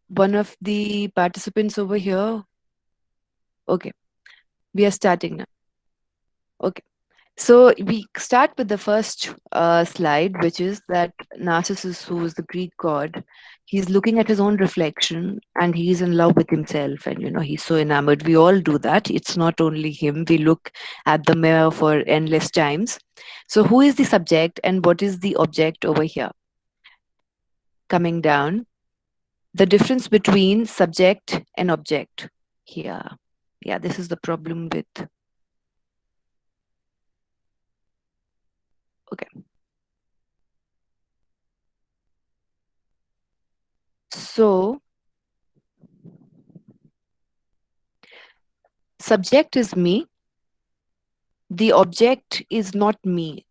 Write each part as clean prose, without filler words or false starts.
One of the participants over here. Okay, we are starting now. Okay. So we start with the first slide, which is that Narcissus, who is the Greek god, he's looking at his own reflection and he's in love with himself. And, he's so enamored. We all do that. It's not only him. We look at the mirror for endless times. So, who is the subject and what is the object over here? Coming down, the difference between subject and object here. Yeah, this is the problem with. Okay. So, subject is me. The object is not me.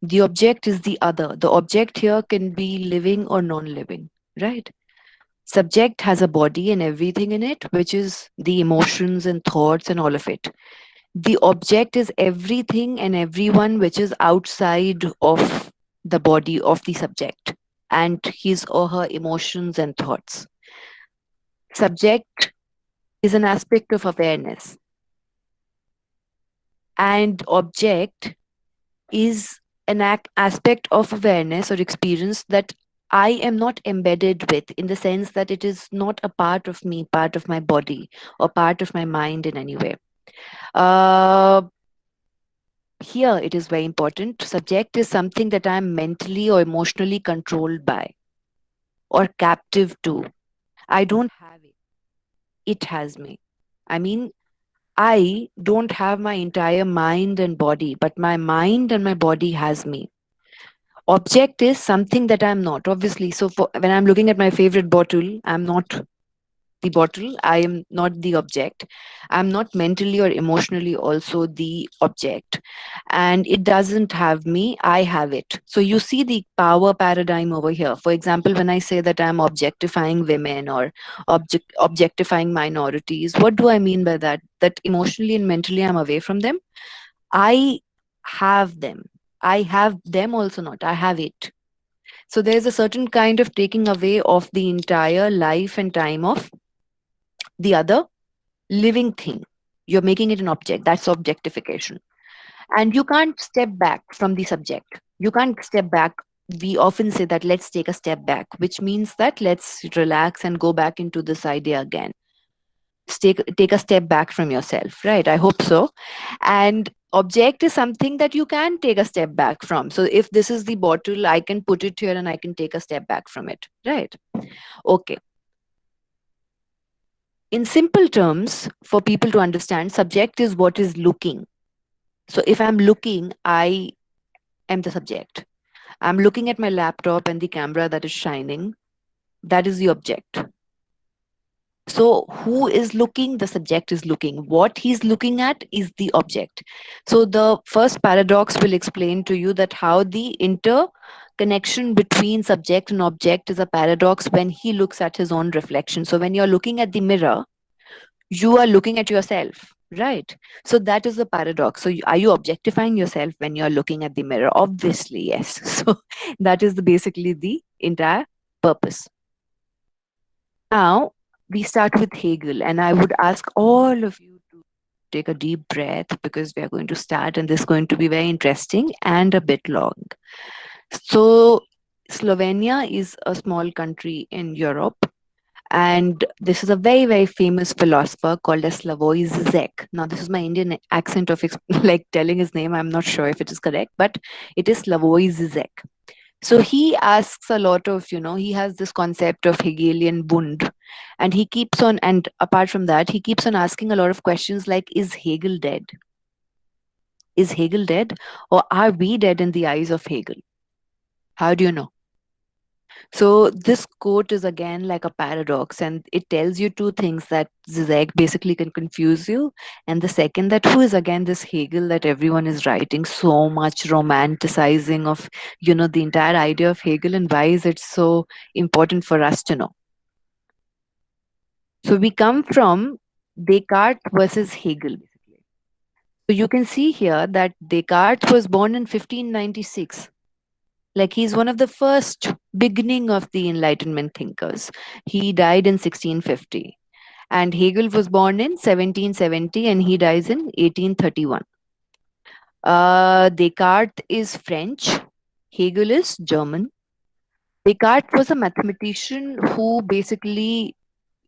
The object is the other. The object here can be living or non living, right? Subject has a body and everything in it, which is the emotions and thoughts and all of it. The object is everything and everyone which is outside of the body of the subject and his or her emotions and thoughts. Subject is an aspect of awareness, and object is an aspect of awareness or experience that I am not embedded with, in the sense that it is not a part of me, part of my body, or part of my mind in any way. Uh, Here it is very important. Subject is something that I'm mentally or emotionally controlled by or captive to. I don't have it, it has me. I mean, I don't have my entire mind and body, but my mind and my body has me. Object is something that I'm not, obviously. So when I'm looking at my favorite bottle, I'm not the bottle, I am not the object. I'm not mentally or emotionally also the object, and it doesn't have me, I have it. So you see the power paradigm over here. For example, when I say that I'm objectifying women or objectifying minorities, what do I mean by that? That emotionally and mentally I'm away from them. I have them. I have them also, not I have it. So there's a certain kind of taking away of the entire life and time of the other living thing. You're making it an object. That's objectification. And you can't step back from the subject. You can't step back. We often say that let's take a step back, which means that let's relax and go back into this idea again. Take a step back from yourself, right? I hope so. And object is something that you can take a step back from. So if this is the bottle, I can put it here and I can take a step back from it, right? Okay. In simple terms, for people to understand, subject is what is looking. So if I'm looking, I am the subject. I'm looking at my laptop and the camera that is shining. That is the object. So who is looking? The subject is looking. What he's looking at is the object. So the first paradox will explain to you that how the interconnection between subject and object is a paradox when he looks at his own reflection. So when you're looking at the mirror, you are looking at yourself, right? So that is the paradox. So are you objectifying yourself when you're looking at the mirror? Obviously yes. So that is basically the entire purpose. Now we start with Hegel, and I would ask all of you to take a deep breath, because we are going to start and this is going to be very interesting and a bit long. So Slovenia is a small country in Europe, and this is a very, very famous philosopher called as Slavoj Zizek. Now, this is my Indian accent of like telling his name. I'm not sure if it is correct, but it is Slavoj Zizek. So he asks a lot of, he has this concept of Hegelian Bund, and he keeps on, and apart from that, he keeps on asking a lot of questions like, is Hegel dead? Is Hegel dead? Or are we dead in the eyes of Hegel? How do you know? So this quote is again like a paradox, and it tells you two things: that Zizek basically can confuse you, and the second, that who is again this Hegel that everyone is writing so much romanticizing of, the entire idea of Hegel, and why is it so important for us to know? So we come from Descartes versus Hegel. So you can see here that Descartes was born in 1596. Like he's one of the first beginning of the Enlightenment thinkers. He died in 1650, and Hegel was born in 1770 and he dies in 1831. Descartes is French, Hegel is German. Descartes was a mathematician who basically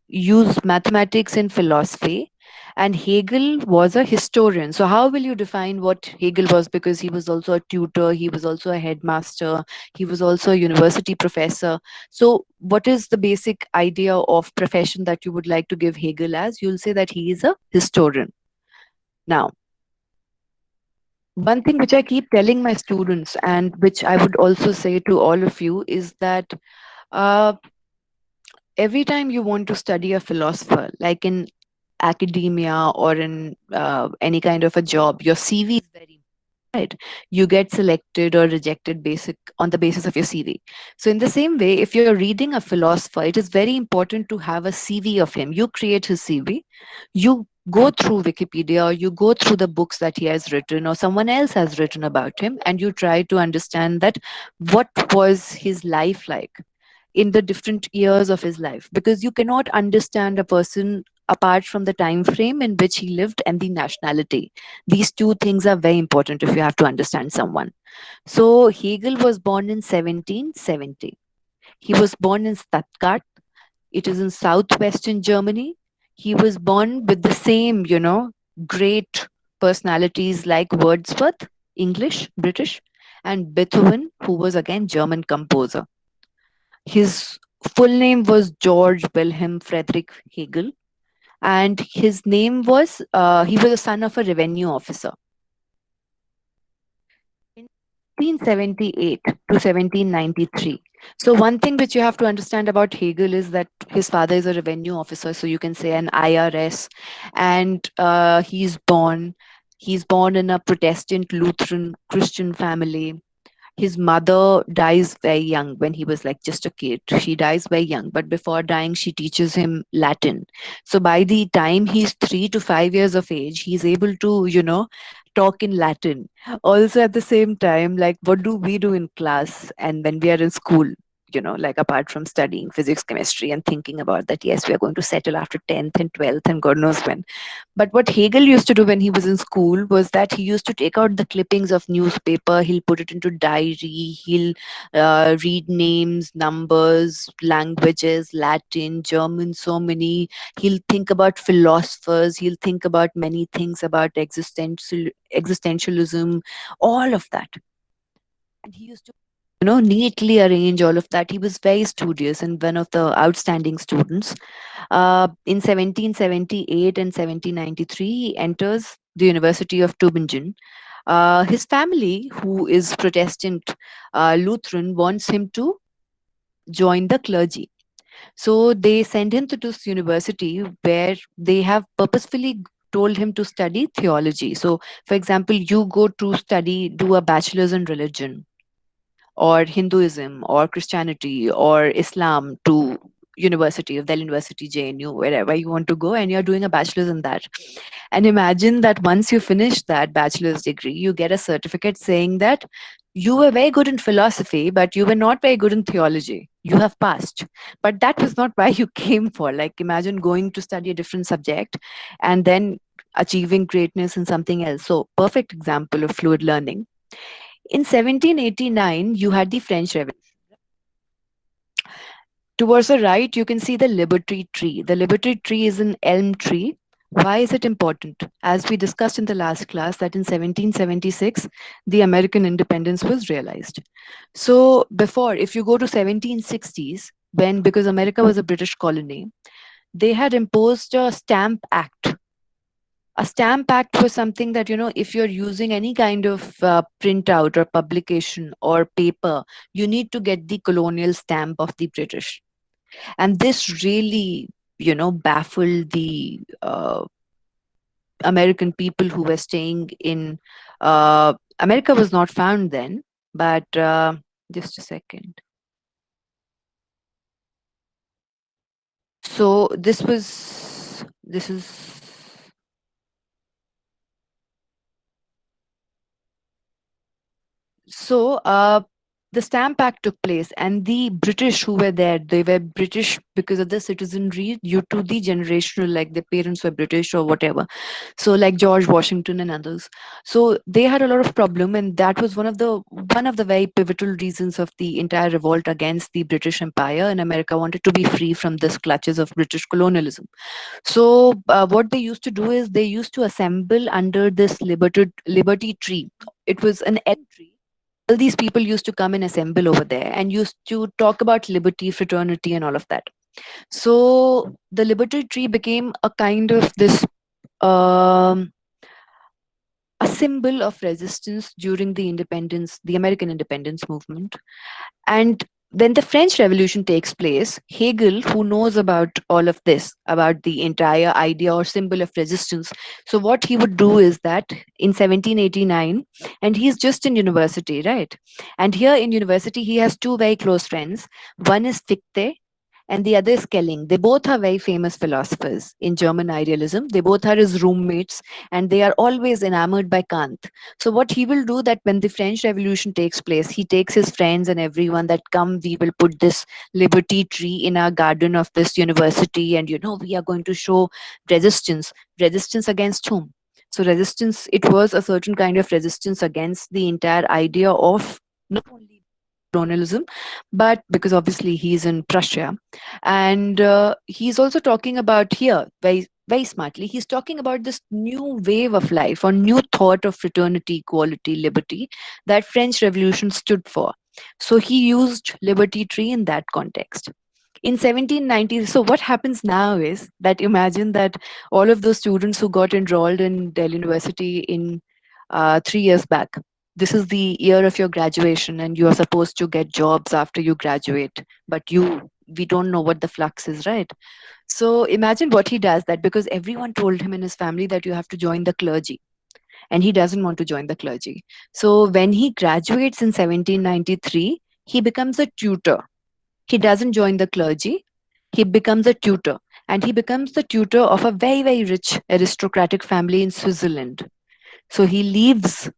used mathematics in philosophy, and Hegel was a historian. So how will you define what Hegel was? Because he was also a tutor, he was also a headmaster, he was also a university professor. So what is the basic idea of profession that you would like to give Hegel as? You'll say that he is a historian. Now, one thing which I keep telling my students, and which I would also say to all of you, is that uh, every time you want to study a philosopher, like in academia or in any kind of a job, your CV is very right. You get selected or rejected basic on the basis of your CV. So in the same way, if you're reading a philosopher, it is very important to have a CV of him. You create his CV, you go through Wikipedia, or you go through the books that he has written or someone else has written about him, and you try to understand that what was his life like in the different years of his life, because you cannot understand a person apart from the time frame in which he lived and the nationality. These two things are very important if you have to understand someone. So Hegel was born in 1770. He was born in Stuttgart. It is in southwestern Germany. He was born with the same, great personalities like Wordsworth, English, British, and Beethoven, who was again German composer. His full name was George Wilhelm Friedrich Hegel, and his name was he was a son of a revenue officer. In 1778 to 1793. So one thing which you have to understand about Hegel is that his father is a revenue officer, so you can say an IRS, and he's born in a Protestant Lutheran Christian family. His mother dies very young when he was like just a kid. She dies very young, but before dying, she teaches him Latin. So by the time he's 3 to 5 years of age, he's able to, talk in Latin. Also, at the same time, like what do we do in class and when we are in school? Like apart from studying physics, chemistry, and thinking about that, yes, we are going to settle after 10th and 12th and God knows when. But what Hegel used to do when he was in school was that he used to take out the clippings of newspaper, he'll put it into diary, he'll read names, numbers, languages, Latin, German, so many. He'll think about philosophers, he'll think about many things about existentialism, all of that. And he used to neatly arrange all of that. He was very studious and one of the outstanding students. In 1778 and 1793, he enters the University of Tübingen. His family, who is Protestant Lutheran, wants him to join the clergy. So they send him to this university where they have purposefully told him to study theology. So, for example, you go to study, do a bachelor's in religion or Hinduism or Christianity or Islam to University of Delhi University, JNU, wherever you want to go, and you're doing a bachelor's in that. And imagine that once you finish that bachelor's degree, you get a certificate saying that you were very good in philosophy, but you were not very good in theology. You have passed. But that was not why you came for. Like, imagine going to study a different subject and then achieving greatness in something else. So, perfect example of fluid learning. In 1789, you had the French Revolution. Towards the right, you can see the Liberty Tree. The Liberty Tree is an elm tree. Why is it important? As we discussed in the last class, that in 1776, the American independence was realized. So, before, if you go to 1760s, when because America was a British colony, they had imposed a Stamp Act. A Stamp Act was something that, if you're using any kind of printout or publication or paper, you need to get the colonial stamp of the British. And this really, baffled the American people who were staying in America was not found then, but just a second. So this is so the Stamp Act took place, and the British who were there, they were British because of the citizenry due to the generational, like their parents were British or whatever. So like George Washington and others. So they had a lot of problem, and that was one of the very pivotal reasons of the entire revolt against the British Empire. And America wanted to be free from this clutches of British colonialism. So what they used to do is they used to assemble under this liberty tree. It was an elm tree. All these people used to come and assemble over there and used to talk about liberty, fraternity, and all of that. So the liberty tree became a kind of this um, a symbol of resistance during the American independence movement. And when the French Revolution takes place, Hegel, who knows about all of this, about the entire idea or symbol of resistance, so what he would do is that in 1789, and he's just in university, right? And here in university, he has two very close friends. One is Fichte, and the other is Schelling. They both are very famous philosophers in German idealism. They both are his roommates, and they are always enamored by Kant. So what he will do that when the French Revolution takes place, he takes his friends and everyone that come. We will put this liberty tree in our garden of this university, and we are going to show resistance. Resistance against whom? So resistance. It was a certain kind of resistance against the entire idea of not only colonialism, but because obviously he's in Prussia, and he's also talking about here very very smartly. He's talking about this new wave of life or new thought of fraternity, equality, liberty that French Revolution stood for. So he used liberty tree in that context. In 1790, so what happens now is that imagine that all of those students who got enrolled in Delhi University in 3 years back, this is the year of your graduation, and you are supposed to get jobs after you graduate, but we don't know what the flux is, right? So imagine what he does, that because everyone told him in his family that you have to join the clergy, and he doesn't want to join the clergy. So when he graduates in 1793, he becomes a tutor. He doesn't join the clergy, he becomes a tutor, and he becomes the tutor of a very very rich aristocratic family in Switzerland. So he leaves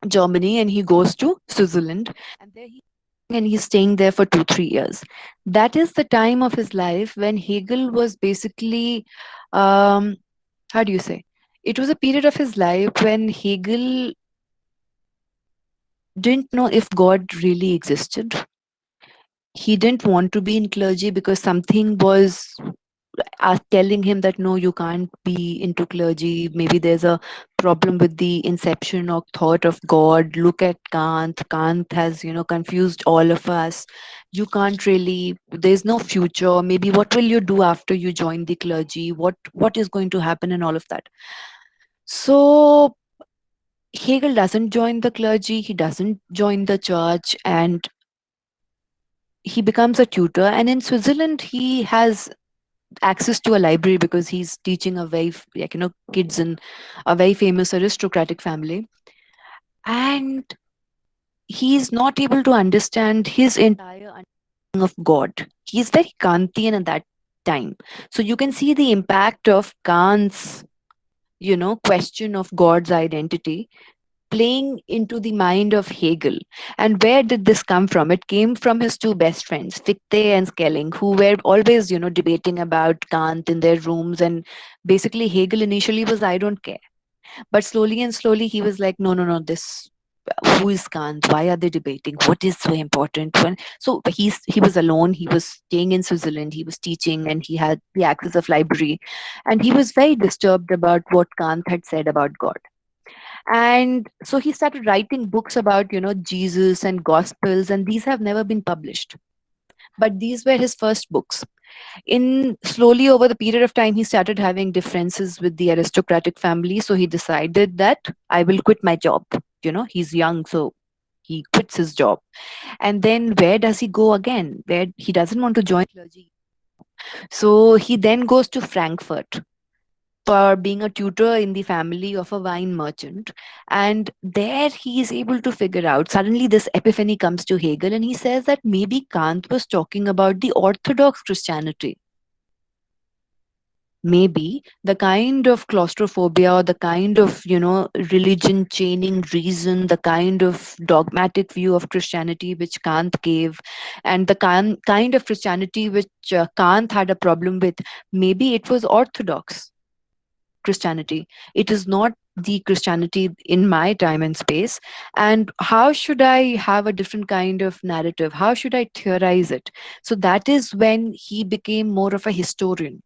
Germany and he goes to Switzerland, and he's staying there for 2 3 years. That is the time of his life when Hegel was basically, um, how do you say? It was a period of his life when Hegel didn't know if God really existed. He didn't want to be in clergy because something was telling him that no, you can't be into clergy. Maybe there's a problem with the inception or thought of God. Look at Kant. Kant has confused all of us. You can't really, there's no future. Maybe what will you do after you join the clergy? What is going to happen and all of that? So Hegel doesn't join the clergy, he doesn't join the church, and he becomes a tutor. And in Switzerland he has access to a library because he's teaching a very like kids in a very famous aristocratic family, and he's not able to understand his entire understanding of God. He's very Kantian at that time. So you can see the impact of Kant's question of God's identity playing into the mind of Hegel. And where did this come from? It came from his two best friends, Fichte and Schelling, who were always, debating about Kant in their rooms. And basically, Hegel initially was, I don't care. But slowly and slowly, he was like, no, no, no, this. Who is Kant? Why are they debating? What is so important? So he was alone. He was staying in Switzerland. He was teaching, and he had the access of library, and he was very disturbed about what Kant had said about God. And so he started writing books about Jesus and gospels, and these have never been published, but these were his first books. In slowly over the period of time, he started having differences with the aristocratic family, so he decided that I will quit my job. He's young, so he quits his job. And then where does he go again? Where he doesn't want to join clergy, so he then goes to Frankfurt for being a tutor in the family of a wine merchant. And there he is able to figure out, suddenly this epiphany comes to Hegel, and he says that maybe Kant was talking about the Orthodox Christianity, maybe the kind of claustrophobia or the kind of, religion chaining reason, the kind of dogmatic view of Christianity which Kant gave, and the kind of Christianity which Kant had a problem with, maybe it was orthodox Christianity. It is not the Christianity in my time and space. And how should I have a different kind of narrative? How should I theorize it? So that is when he became more of a historian.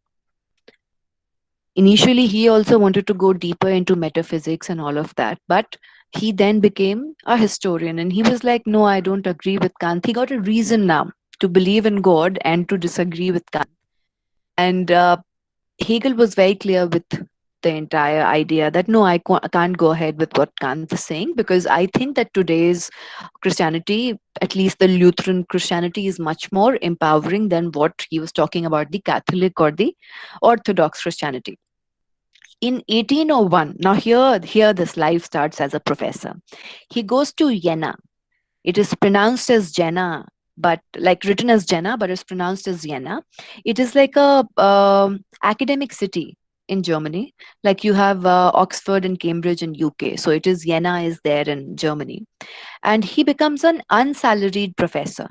Initially, he also wanted to go deeper into metaphysics and all of that, but he then became a historian and he was like, no, I don't agree with Kant. He got a reason now to believe in God and to disagree with Kant. And Hegel was very clear with the entire idea that no, I can't go ahead with what Kant is saying, because I think that today's Christianity, at least the Lutheran Christianity, is much more empowering than what he was talking about, the Catholic or the Orthodox Christianity. In 1801, now here this life starts as a professor. He goes to Jena. It is pronounced as Jena, but like written as Jena, but it's pronounced as Jena. It is like a academic city in Germany. Like you have Oxford and Cambridge in UK, so it is Jena is there in Germany, and he becomes an unsalaried professor.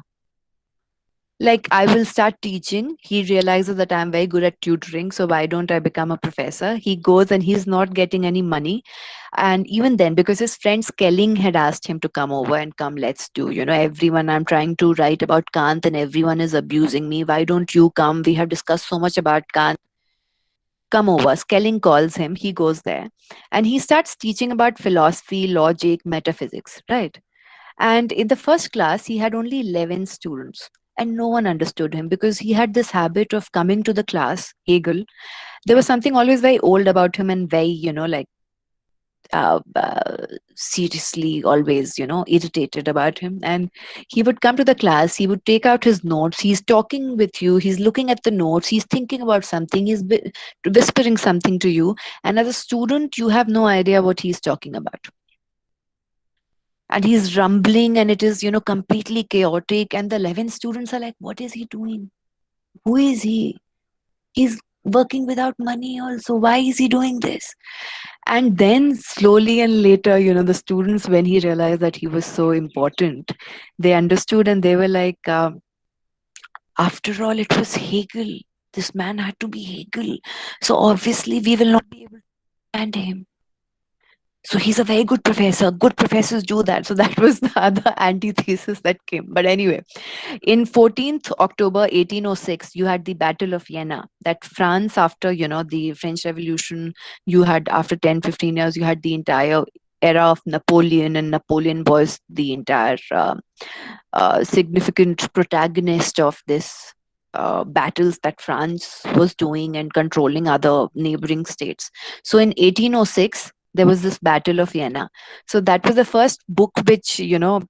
Like I will start teaching. He realizes that I'm very good at tutoring, so why don't I become a professor? He goes and he's not getting any money. And even then, because his friend Skelling had asked him to come over and come, let's do, everyone, I'm trying to write about Kant and everyone is abusing me. Why don't you come? We have discussed so much about Kant. Come over. Skelling calls him. He goes there and he starts teaching about philosophy, logic, metaphysics, right? And in the first class, he had only 11 students. And no one understood him because he had this habit of coming to the class, Hegel. There was something always very old about him and very, like seriously always, irritated about him. And he would come to the class, he would take out his notes, he's talking with you, he's looking at the notes, he's thinking about something, he's whispering something to you. And as a student, you have no idea what he's talking about, and he's rumbling and it is completely chaotic, and the 11 students are like, what is he doing? Who is he? He's working without money also, why is he doing this? And then slowly and later, the students, when he realized that he was so important, they understood and they were like, after all, it was Hegel. This man had to be Hegel, so obviously we will not be able to understand him. So he's a very good professor. Good professors do that. So that was the other antithesis that came. But anyway, in 14th October 1806, you had the Battle of Jena. That France, after the French Revolution, you had after 10-15 years, you had the entire era of Napoleon, and Napoleon was the entire significant protagonist of this battles that France was doing and controlling other neighboring states. So in 1806, there was this Battle of Vienna. So that was the first book which, Hegel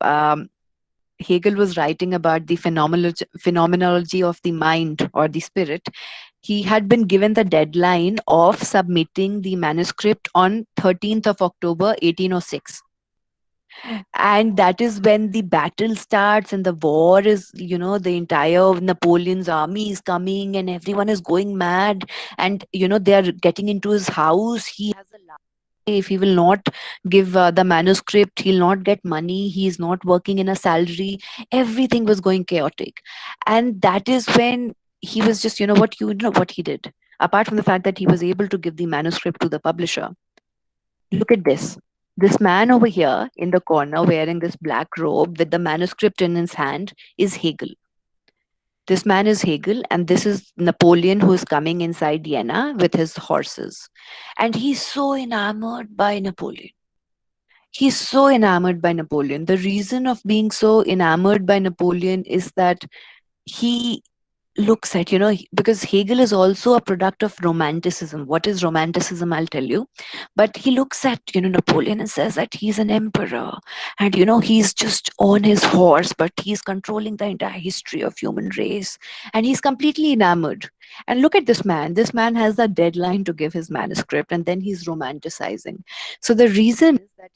was writing about the phenomenology of the mind or the spirit. He had been given the deadline of submitting the manuscript on 13th of October 1806, and that is when the battle starts and the war is, the entire Napoleon's army is coming and everyone is going mad, and they are getting into his house. He has a lie. If he will not give the manuscript, he'll not get money, he is not working in a salary. Everything was going chaotic, and that is when he was just, what he did, apart from the fact that he was able to give the manuscript to the publisher. Look at this. This man over here in the corner wearing this black robe with the manuscript in his hand is Hegel. This man is Hegel, and this is Napoleon who is coming inside Vienna with his horses. And he's so enamored by Napoleon. He's so enamored by Napoleon. The reason of being so enamored by Napoleon is that he looks at, because Hegel is also a product of romanticism. What is romanticism? I'll tell you. But he looks at, Napoleon and says that he's an emperor, and, he's just on his horse, but he's controlling the entire history of human race. And he's completely enamored. And look at this man. This man has a deadline to give his manuscript, and then he's romanticizing. So the reason is that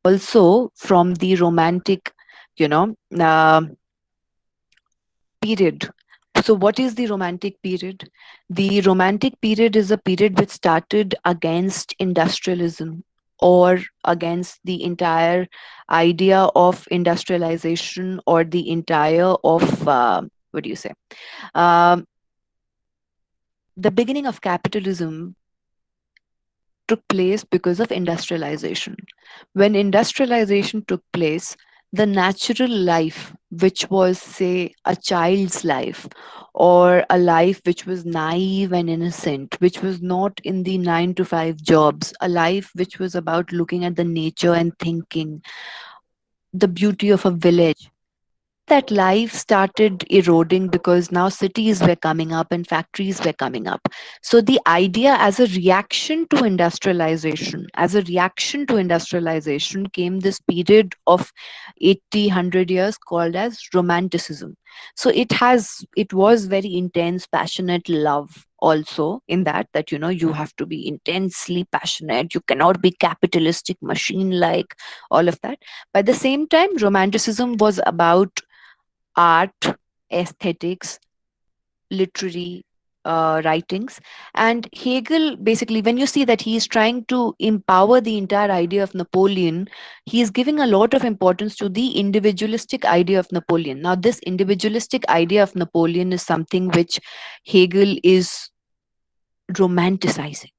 also from the romantic, you know, uh, period So, what is the Romantic period? The Romantic period is a period which started against industrialism or against the entire idea of industrialization or the entire of, what do you say? Um, the beginning of capitalism took place because of industrialization. When industrialization took place, the natural life, which was, say, a child's life or a life which was naive and innocent, which was not in the 9 to 5 jobs, a life which was about looking at the nature and thinking, the beauty of a village, that life started eroding because now cities were coming up and factories were coming up. So the idea, as a reaction to industrialization, came this period of 80, 100 years called as romanticism. So it was very intense, passionate love also, in that you have to be intensely passionate, you cannot be capitalistic machine like, all of that. By the same time, romanticism was about art, aesthetics, literary writings. And Hegel, basically, when you see that he is trying to empower the entire idea of Napoleon, he is giving a lot of importance to the individualistic idea of Napoleon. Now, this individualistic idea of Napoleon is something which Hegel is romanticizing.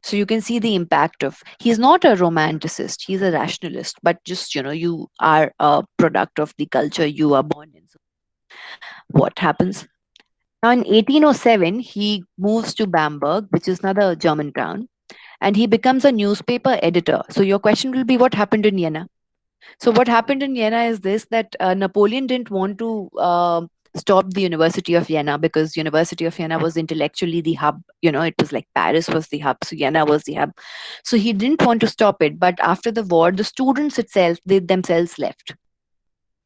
So you can see the impact of, he's not a romanticist, he's a rationalist, but just, you are a product of the culture you are born in. So what happens? Now, in 1807, he moves to Bamberg, which is another German town, and he becomes a newspaper editor. So, your question will be, what happened in Vienna? So, what happened in Vienna is this, that Napoleon didn't want to stop the University of Vienna, because University of Vienna was intellectually the hub. It was like Paris was the hub, so Vienna was the hub. So, he didn't want to stop it. But after the war, the students itself, they themselves left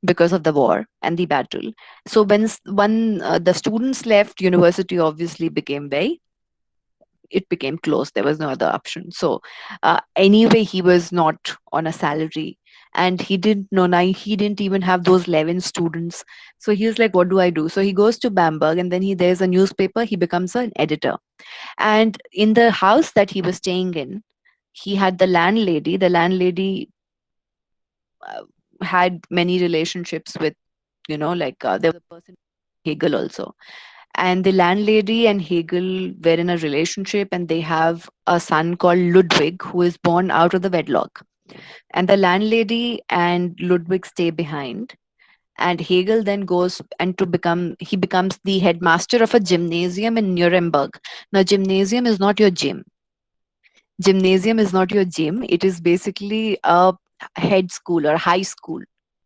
because of the war and the battle. So when the students left, university obviously became very, it became closed. There was no other option. So anyway, he was not on a salary, and he didn't know. Now he didn't even have those 11 students. So he was like, what do I do? So he goes to Bamberg, and then there's a newspaper. He becomes an editor. And in the house that he was staying in, he had the landlady. The landlady uh, had many relationships with, there was a person, Hegel also. And the landlady and Hegel were in a relationship, and they have a son called Ludwig, who is born out of the wedlock. And the landlady and Ludwig stay behind. And Hegel then goes and he becomes the headmaster of a gymnasium in Nuremberg. Now, gymnasium is not your gym. Gymnasium is not your gym. It is basically a head school or high school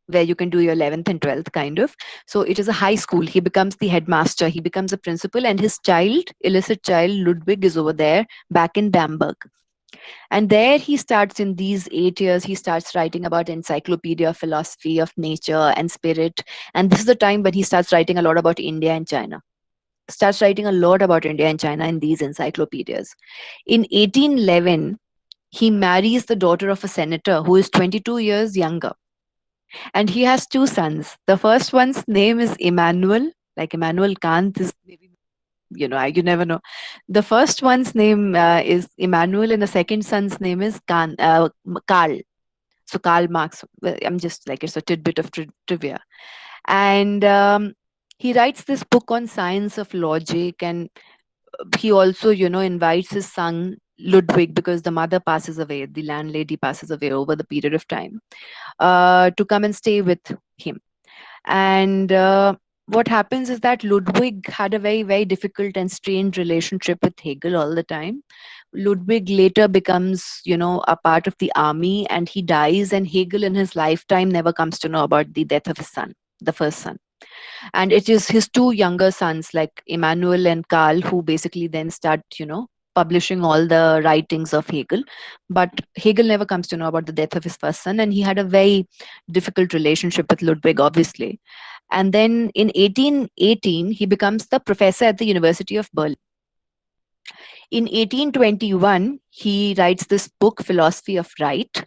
where you can do your 11th and 12th kind of. So it is a high school. He becomes the headmaster, he becomes a principal, and his child, illicit child, Ludwig, is over there back in Bamberg. And there he starts, in these 8 years, he starts writing about encyclopedia, philosophy of nature and spirit. And this is the time when he starts writing a lot about India and China. Starts writing a lot about India and China in these encyclopedias. In 1811, he marries the daughter of a senator who is 22 years younger. And he has two sons. The first one's name is Immanuel, like Immanuel Kant is maybe, you never know. The first one's name is Immanuel, and the second son's name is Karl. So Karl Marx. Well, I'm just like, it's a tidbit of trivia. And he writes this book on science of logic, and he also, invites his son Ludwig, because the mother passes away, the landlady passes away over the period of time, to come and stay with him. And what happens is that Ludwig had a very, very difficult and strained relationship with Hegel all the time. Ludwig later becomes, a part of the army, and he dies, and Hegel in his lifetime never comes to know about the death of his son, the first son. And it is his two younger sons, like Immanuel and Karl, who basically then start, publishing all the writings of Hegel. But Hegel never comes to know about the death of his first son, and he had a very difficult relationship with Ludwig, obviously. And then in 1818, he becomes the professor at the University of Berlin. In 1821, he writes this book, Philosophy of Right.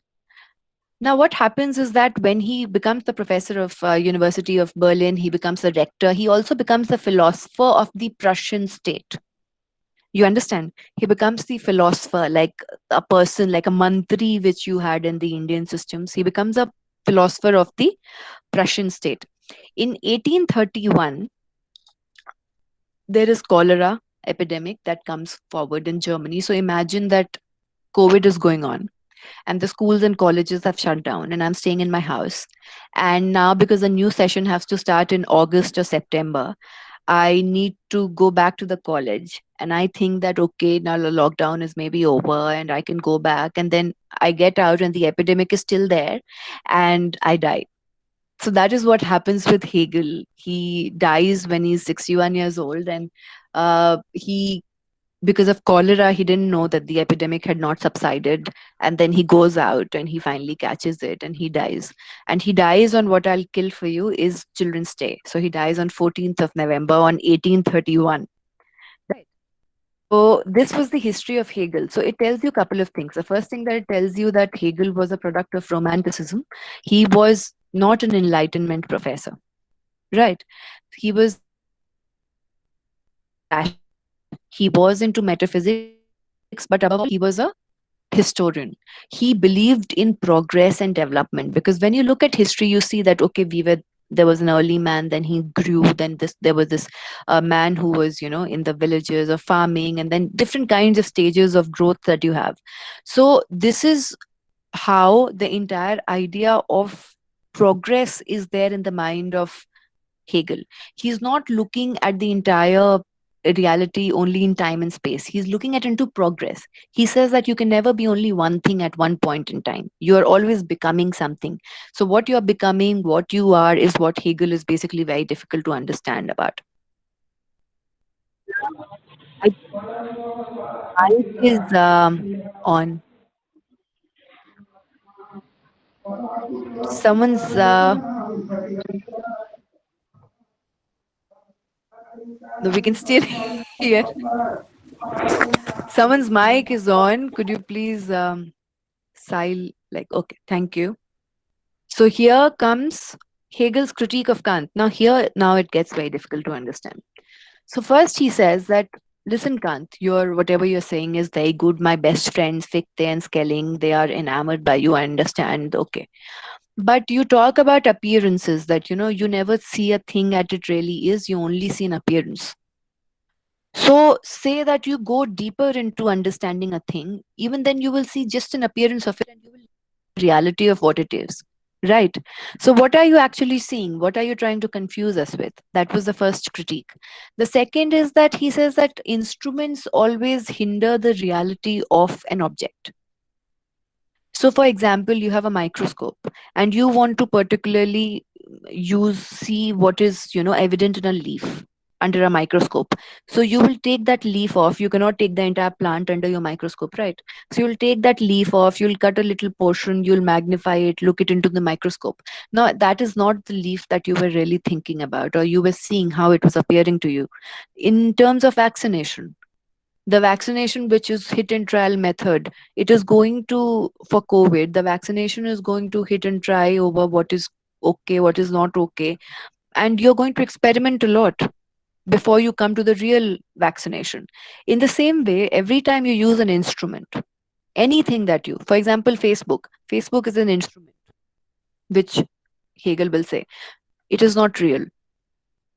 Now, what happens is that when he becomes the professor of University of Berlin, he becomes a rector. He also becomes the philosopher of the Prussian state. You understand? He becomes the philosopher, like a person, like a mantri which you had in the Indian systems. He becomes a philosopher of the Prussian state. In 1831, there is cholera epidemic that comes forward in Germany. So imagine that COVID is going on and the schools and colleges have shut down and I'm staying in my house. And now because the new session has to start in August or September, I need to go back to the college. And I think that, okay, now the lockdown is maybe over and I can go back. And then I get out and the epidemic is still there and I die. So that is what happens with Hegel. He dies when he's 61 years old, and he because of cholera, he didn't know that the epidemic had not subsided. And then he goes out and he finally catches it and he dies. And he dies on what I'll kill for you is Children's Day. So he dies on 14th of November on 1831. Right. So this was the history of Hegel. So it tells you a couple of things. The first thing that it tells you that Hegel was a product of Romanticism. He was not an Enlightenment professor. Right. He was he was into metaphysics, but above all, he was a historian. He believed in progress and development because when you look at history, you see that okay, there was an early man, then he grew, then there was this man who was in the villages of farming, and then different kinds of stages of growth that you have. So this is how the entire idea of progress is there in the mind of Hegel. He's not looking at the entire reality only in time and space. He's looking at into progress. He says that you can never be only one thing at one point in time. You are always becoming something. So what you are becoming, what you are, is what Hegel is basically very difficult to understand about. I mic is on. Someone's no, we can still hear. Someone's mic is on. Could you please like okay, thank you. So here comes Hegel's critique of Kant. Now it gets very difficult to understand. So first he says that, listen, Kant, your whatever you're saying is very good. My best friends, Fichte and Schelling, they are enamored by you. I understand. Okay. But you talk about appearances that, you never see a thing at it really is. You only see an appearance. So say that you go deeper into understanding a thing, even then you will see just an appearance of it and you will reality of what it is. Right. So what are you actually seeing? What are you trying to confuse us with? That was the first critique. The second is that he says that instruments always hinder the reality of an object. So, for example, you have a microscope and you want to particularly see what is, evident in a leaf under a microscope. So, you will take that leaf off. You cannot take the entire plant under your microscope, right? So, you'll take that leaf off, you'll cut a little portion, you'll magnify it, look it into the microscope. Now, that is not the leaf that you were really thinking about, or you were seeing how it was appearing to you. In terms of vaccination, the vaccination which is hit and trial method, it is going to, for COVID, the vaccination is going to hit and try over what is okay, what is not okay, and you're going to experiment a lot before you come to the real vaccination. In the same way, every time you use an instrument, anything that you, for example, Facebook is an instrument which Hegel will say it is not real.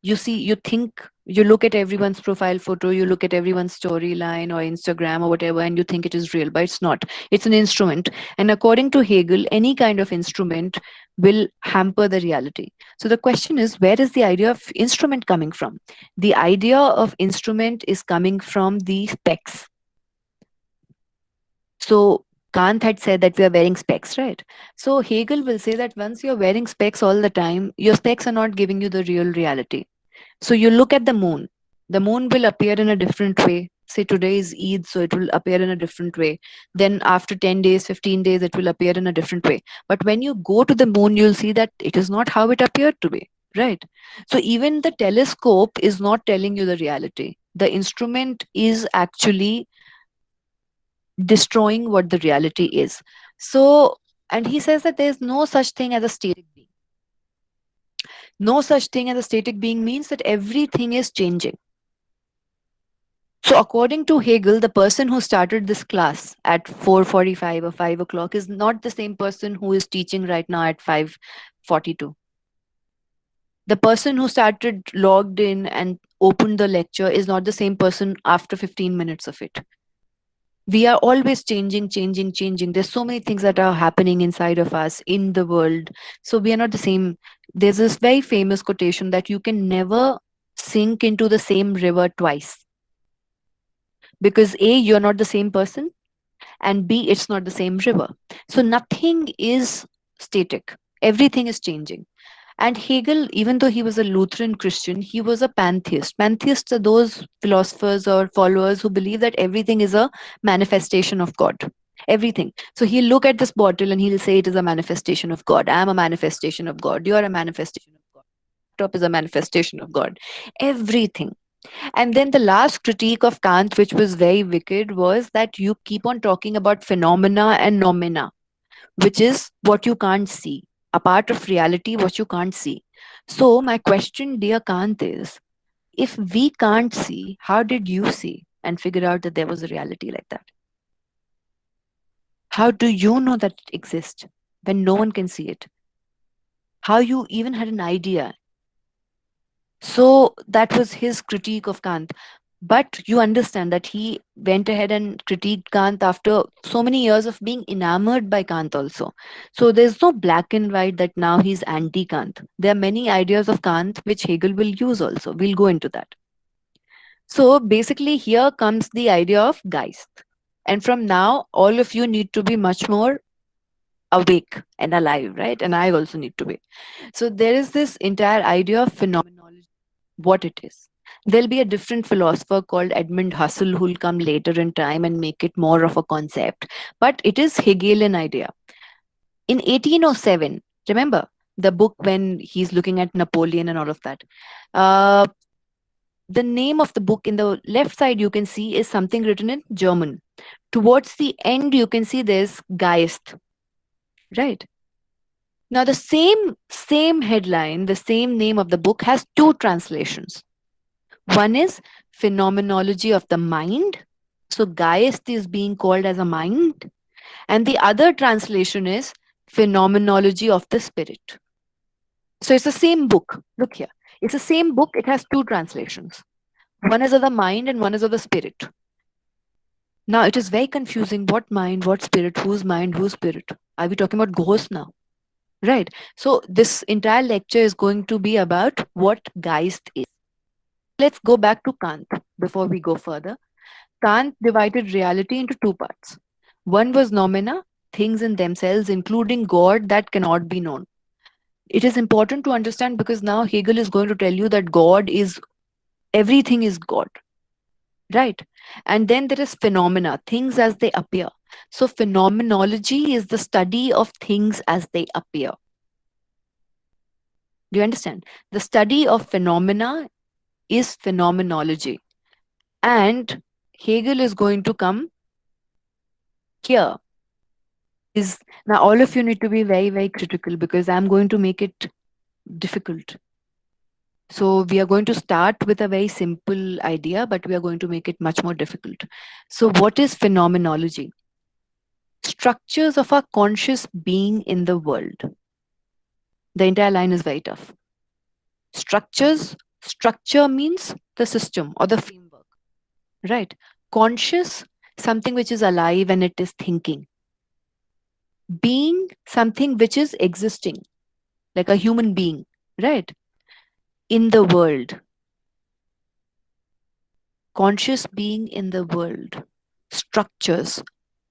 You look at everyone's profile photo, you look at everyone's storyline or Instagram or whatever, and you think it is real, but it's not. It's an instrument. And according to Hegel, any kind of instrument will hamper the reality. So the question is, where is the idea of instrument coming from? The idea of instrument is coming from the specs. So Kant had said that we are wearing specs, right? So Hegel will say that once you're wearing specs all the time, your specs are not giving you the real reality. So you look at the moon. The moon will appear in a different way. Say today is Eid, so it will appear in a different way. Then after 10 days, 15 days, it will appear in a different way. But when you go to the moon, you'll see that it is not how it appeared to be. Right. So even the telescope is not telling you the reality. The instrument is actually destroying what the reality is. So And he says that there's no such thing as a static being. No such thing as a static being means that everything is changing. So according to Hegel, the person who started this class at 4:45 or 5 o'clock is not the same person who is teaching right now at 5:42. The person who started logged in and opened the lecture is not the same person after 15 minutes of it. We are always changing. There's so many things that are happening inside of us in the world. So we are not the same. There's this very famous quotation that you can never sink into the same river twice, because A, you're not the same person, and B, it's not the same river. So nothing is static, everything is changing. And Hegel, even though he was a Lutheran Christian, he was a pantheist. Pantheists are those philosophers or followers who believe that everything is a manifestation of God. Everything. So he'll look at this bottle and he'll say it is a manifestation of God. I'm a manifestation of God. You're a manifestation of God. Top is a manifestation of God. Everything. And then the last critique of Kant, which was very wicked, was that you keep on talking about phenomena and noumena, which is what you can't see, a part of reality, what you can't see. So, my question, dear Kant, is if we can't see, how did you see and figure out that there was a reality like that? How do you know that it exists when no one can see it? How you even had an idea? So that was his critique of Kant. But you understand that he went ahead and critiqued Kant after so many years of being enamored by Kant also. So there's no black and white that now he's anti Kant. There are many ideas of Kant which Hegel will use also. We'll go into that. So basically, here comes the idea of Geist. And from now, all of you need to be much more awake and alive, right? And I also need to be. So there is this entire idea of phenomenology, what it is. There'll be a different philosopher called Edmund Husserl who'll come later in time and make it more of a concept. But it is Hegelian idea. In 1807, remember the book when he's looking at Napoleon and all of that. Uh, the name of the book in the left side you can see is something written in German. Towards the end, you can see there's Geist, right? Now the same headline, the same name of the book has two translations. One is phenomenology of the mind. So Geist is being called as a mind. And the other translation is phenomenology of the spirit. So it's the same book. Look here. It's the same book. It has two translations. One is of the mind and one is of the spirit. Now it is very confusing. What mind, what spirit, whose spirit? Are we talking about ghosts now? Right. So this entire lecture is going to be about what Geist is. Let's go back to Kant before we go further. Kant divided reality into two parts. One was noumena, things in themselves, including God that cannot be known. It is important to understand because now Hegel is going to tell you that God is, everything is God, right? And then there is phenomena, things as they appear. So phenomenology is the study of things as they appear. Do you understand? The study of phenomena is phenomenology. And Hegel is going to come here. Is now all of you need to be very, very critical because I'm going to make it difficult. So we are going to start with a very simple idea, but we are going to make it much more difficult. So what is phenomenology? Structures of our conscious being in the world. The entire line is very tough. Structures, structure means the system or the framework, right? Conscious, something which is alive and it is thinking. Being, something which is existing, like a human being, right? In the world. Conscious being in the world. Structures.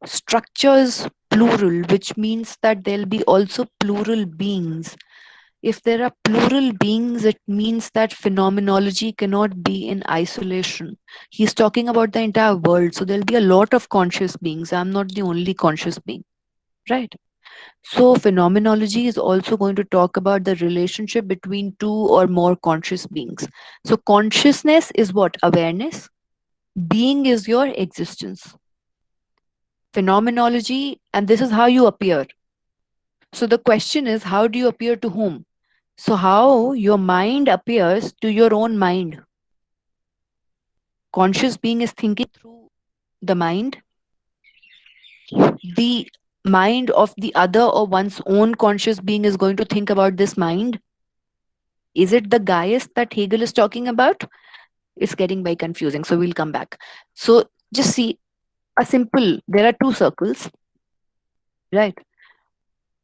Structures, plural, which means that there'll be also plural beings. If there are plural beings, it means that phenomenology cannot be in isolation. He's talking about the entire world. So there'll be a lot of conscious beings. I'm not the only conscious being, right? So phenomenology is also going to talk about the relationship between two or more conscious beings. So consciousness is what? Awareness. Being is your existence. Phenomenology, and this is how you appear. So the question is, how do you appear to whom? So, how your mind appears to your own mind. Conscious being is thinking through the mind. The mind of the other or one's own conscious being is going to think about this mind. Is it the Gaius that Hegel is talking about? It's getting very confusing. So, we'll come back. So, just see a simple, there are two circles, right?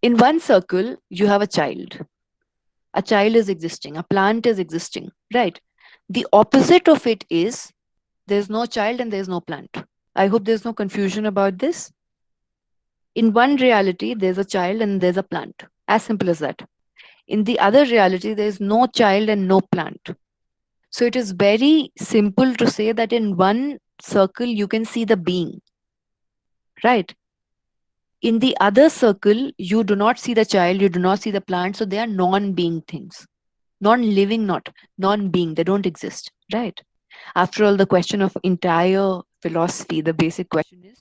In one circle, you have a child. A child is existing, a plant is existing, right? The opposite of it is there's no child and there's no plant. I hope there's no confusion about this. In one reality, there's a child and there's a plant. As simple as that. In the other reality, there's no child and no plant. So it is very simple to say that in one circle, you can see the being, right? In the other circle, you do not see the child, you do not see the plant. So they are non being things. Non living, not non being. They don't exist, right? After all, the question of entire philosophy, the basic question is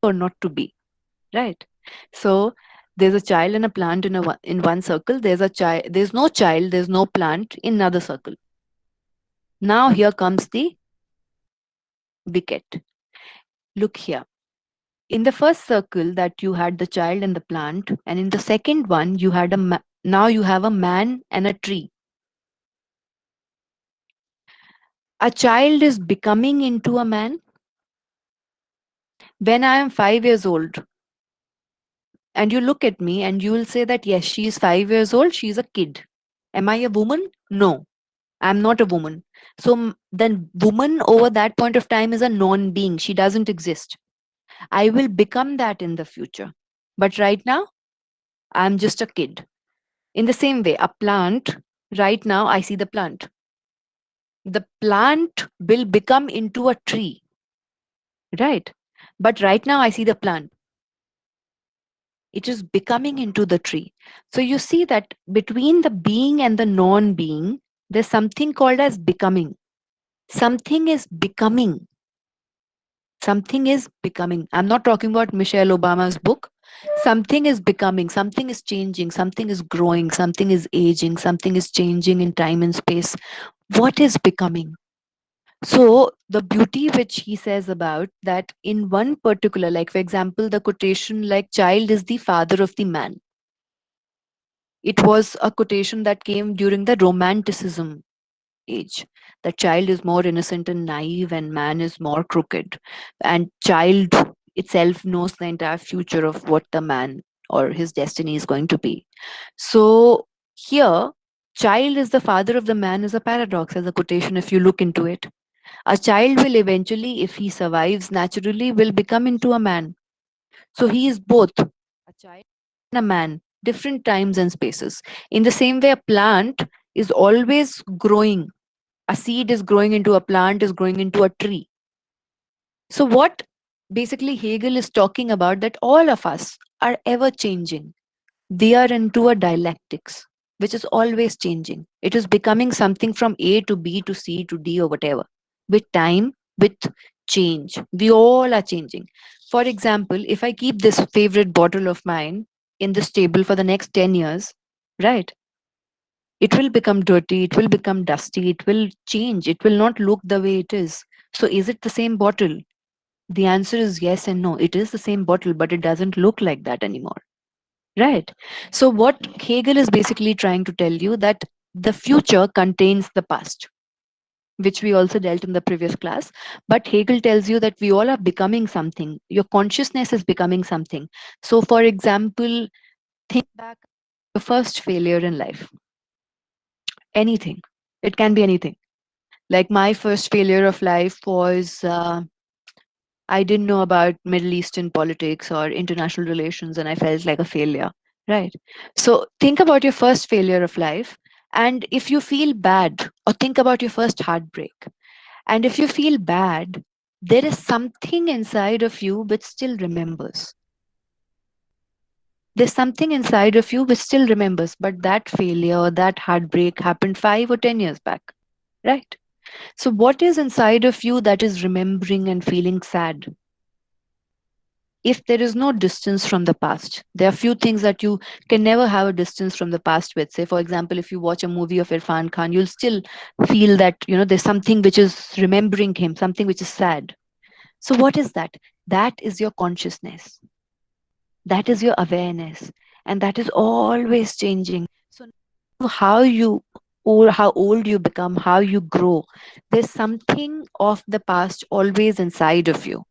or not to be, right? So there's a child and a plant in one circle. There's a child. There's no child. There's no plant in another circle. Now here comes the wicket. Look here. In the first circle that you had the child and the plant, and in the second one you had now you have a man and a tree. A child is becoming into a man. When I am 5 years old, and you look at me and you will say that yes, she is 5 years old. She is a kid. Am I a woman? No. I'm not a woman. So then woman over that point of time is a non-being. She doesn't exist. I will become that in the future. But right now, I'm just a kid. In the same way, a plant, right now, I see the plant. The plant will become into a tree, right? But right now, I see the plant. It is becoming into the tree. So you see that between the being and the non-being, there's something called as becoming. Something is becoming. Something is becoming. I'm not talking about Michelle Obama's book. Something is becoming, something is changing, something is growing, something is aging, something is changing in time and space. What is becoming? So, the beauty which he says about that in one particular, like for example, the quotation like child is the father of the man. It was a quotation that came during the Romanticism age. The child is more innocent and naive and man is more crooked, and child itself knows the entire future of what the man or his destiny is going to be. So here, child is the father of the man is a paradox as a quotation if you look into it. A child will eventually, if he survives naturally, will become into a man. So he is both a child and a man, different times and spaces. In the same way, a plant is always growing. A seed is growing into a plant, is growing into a tree. So, what basically Hegel is talking about that all of us are ever changing. They are into a dialectics, which is always changing. It is becoming something from A to B to C to D or whatever. With time, with change. We all are changing. For example, if I keep this favorite bottle of mine in this table for the next 10 years, right? It will become dirty, it will become dusty, it will change, it will not look the way it is. So is it the same bottle? The answer is yes and no. It is the same bottle, but it doesn't look like that anymore, right? So what Hegel is basically trying to tell you that the future contains the past, which we also dealt in the previous class. But Hegel tells you that we all are becoming something. Your consciousness is becoming something. So for example, think back your first failure in life. Anything, it can be anything. Like my first failure of life was I didn't know about Middle Eastern politics or international relations, and I felt like a failure. Right. So think about your first failure of life. And if you feel bad, or think about your first heartbreak, and if you feel bad, there is something inside of you which still remembers. There's something inside of you which still remembers, but that failure or that heartbreak happened 5 or 10 years back. Right. So, what is inside of you that is remembering and feeling sad? if there is no distance from the past. There are few things that you can never have a distance from the past with. Say, for example, if you watch a movie of Irfan Khan, you'll still feel that, there's something which is remembering him, something which is sad. So, what is that? That is your consciousness, that is your awareness, and that is always changing. So, how you or how old you become, how you grow, there's something of the past always inside of you,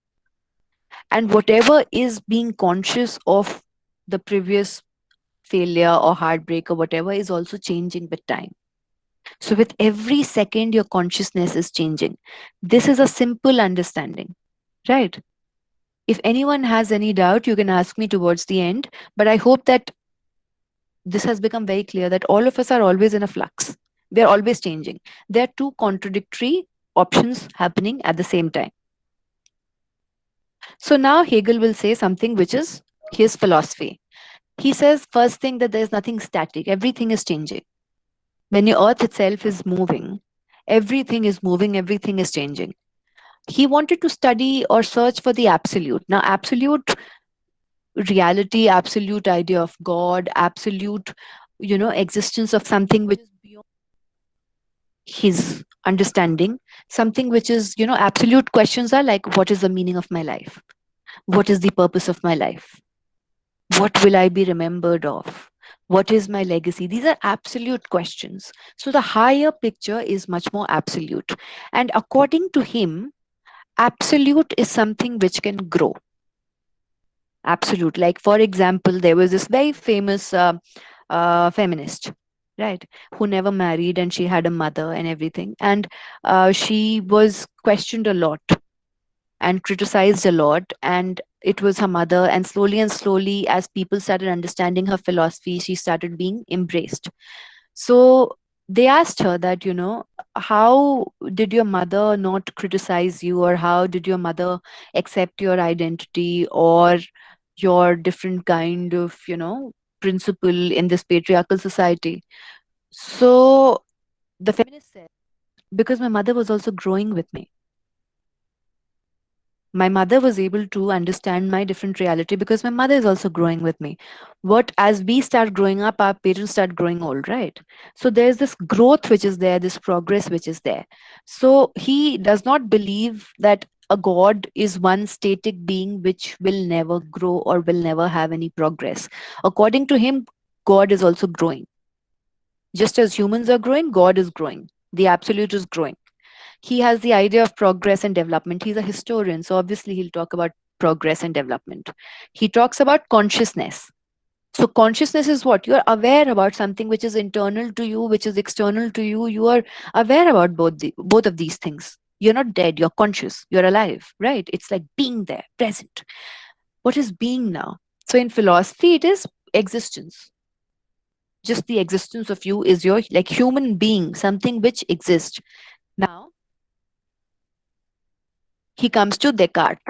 and whatever is being conscious of the previous failure or heartbreak or whatever is also changing with time. So with every second your consciousness is changing. This is a simple understanding, right? If anyone has any doubt, you can ask me towards the end, but I hope that this has become very clear that all of us are always in a flux. We are always changing. There are two contradictory options happening at the same time. So now Hegel will say something which is his philosophy. He says, first thing, that there's nothing static, everything is changing. When your earth itself is moving, everything is moving, everything is changing. He wanted to study or search for the absolute. Now, absolute reality, absolute idea of God, absolute, existence of something which is beyond his understanding, something which is, absolute questions are like, what is the meaning of my life? What is the purpose of my life? What will I be remembered of? What is my legacy? These are absolute questions. So the higher picture is much more absolute. And according to him, absolute is something which can grow. Absolute. Like, for example, there was this very famous feminist, right, who never married, and she had a mother and everything. And she was questioned a lot and criticized a lot, and it was her mother, and slowly, as people started understanding her philosophy, she started being embraced. So they asked her that, how did your mother not criticize you, or how did your mother accept your identity or your different kind of, principle in this patriarchal society? So the feminist said, because my mother was also growing with me. My mother was able to understand my different reality because my mother is also growing with me. What, as we start growing up, our parents start growing old, right? So there's this growth which is there, this progress which is there. So he does not believe that a god is one static being which will never grow or will never have any progress. According to him, God is also growing. Just as humans are growing, God is growing, the absolute is growing. He has the idea of progress and development. He's a historian, so obviously he'll talk about progress and development. He talks about consciousness. So consciousness is what? You're aware about something which is internal to you, which is external to you. You are aware about both of these things. You're not dead, you're conscious, you're alive, right? It's like being there, present. What is being now? So in philosophy, it is existence. Just the existence of you is your, like, human being, something which exists. Now he comes to Descartes.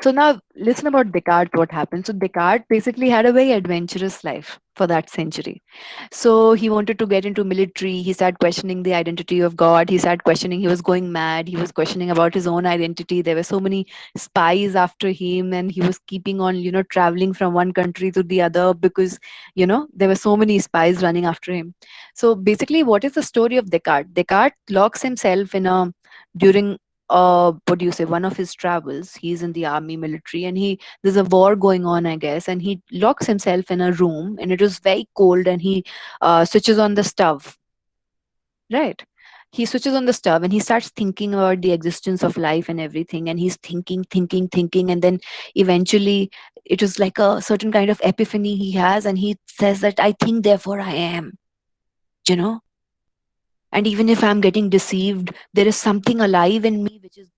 So now listen about Descartes, what happened. So Descartes basically had a very adventurous life for that century. So he wanted to get into military. He started questioning the identity of God. He started questioning, he was going mad. He was questioning about his own identity. There were so many spies after him, and he was keeping on, traveling from one country to the other because, there were so many spies running after him. So basically, what is the story of Descartes? Descartes locks himself in a during what do you say, one of his travels. He's in the army military, and there's a war going on, I guess, and he locks himself in a room, and it was very cold, and he switches on the stove, right? He switches on the stove, and he starts thinking about the existence of life and everything, and he's thinking, and then eventually it is like a certain kind of epiphany he has, and he says that, I think, therefore I am, you know and even if I'm getting deceived, there is something alive in me which is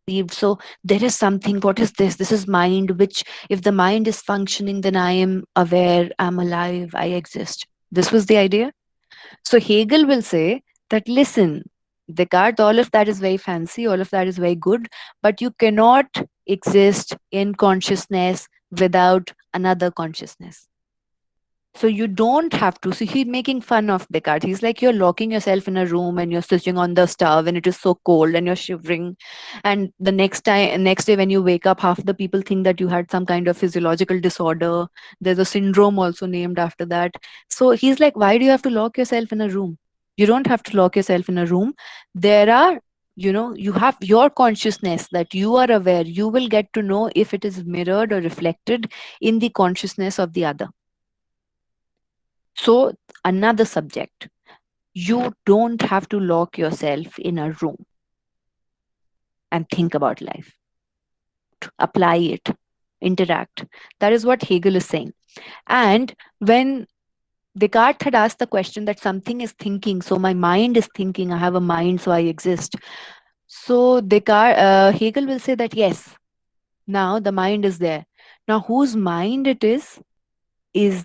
deceived. So there is something. What is this? This is mind, which, if the mind is functioning, then I am aware, I'm alive, I exist. This was the idea. So Hegel will say that, listen, Descartes, all of that is very fancy, all of that is very good, but you cannot exist in consciousness without another consciousness. So you don't have to. So he's making fun of Descartes. He's like, you're locking yourself in a room and you're switching on the stove and it is so cold and you're shivering. And the next day when you wake up, half the people think that you had some kind of physiological disorder. There's a syndrome also named after that. So he's like, why do you have to lock yourself in a room? You don't have to lock yourself in a room. There are, you have your consciousness that you are aware. You will get to know if it is mirrored or reflected in the consciousness of the other. So, another subject, you don't have to lock yourself in a room and think about life, apply it, interact. That is what Hegel is saying. And when Descartes had asked the question that something is thinking, so my mind is thinking, I have a mind, so I exist. So Hegel will say that yes, now the mind is there. Now, whose mind it is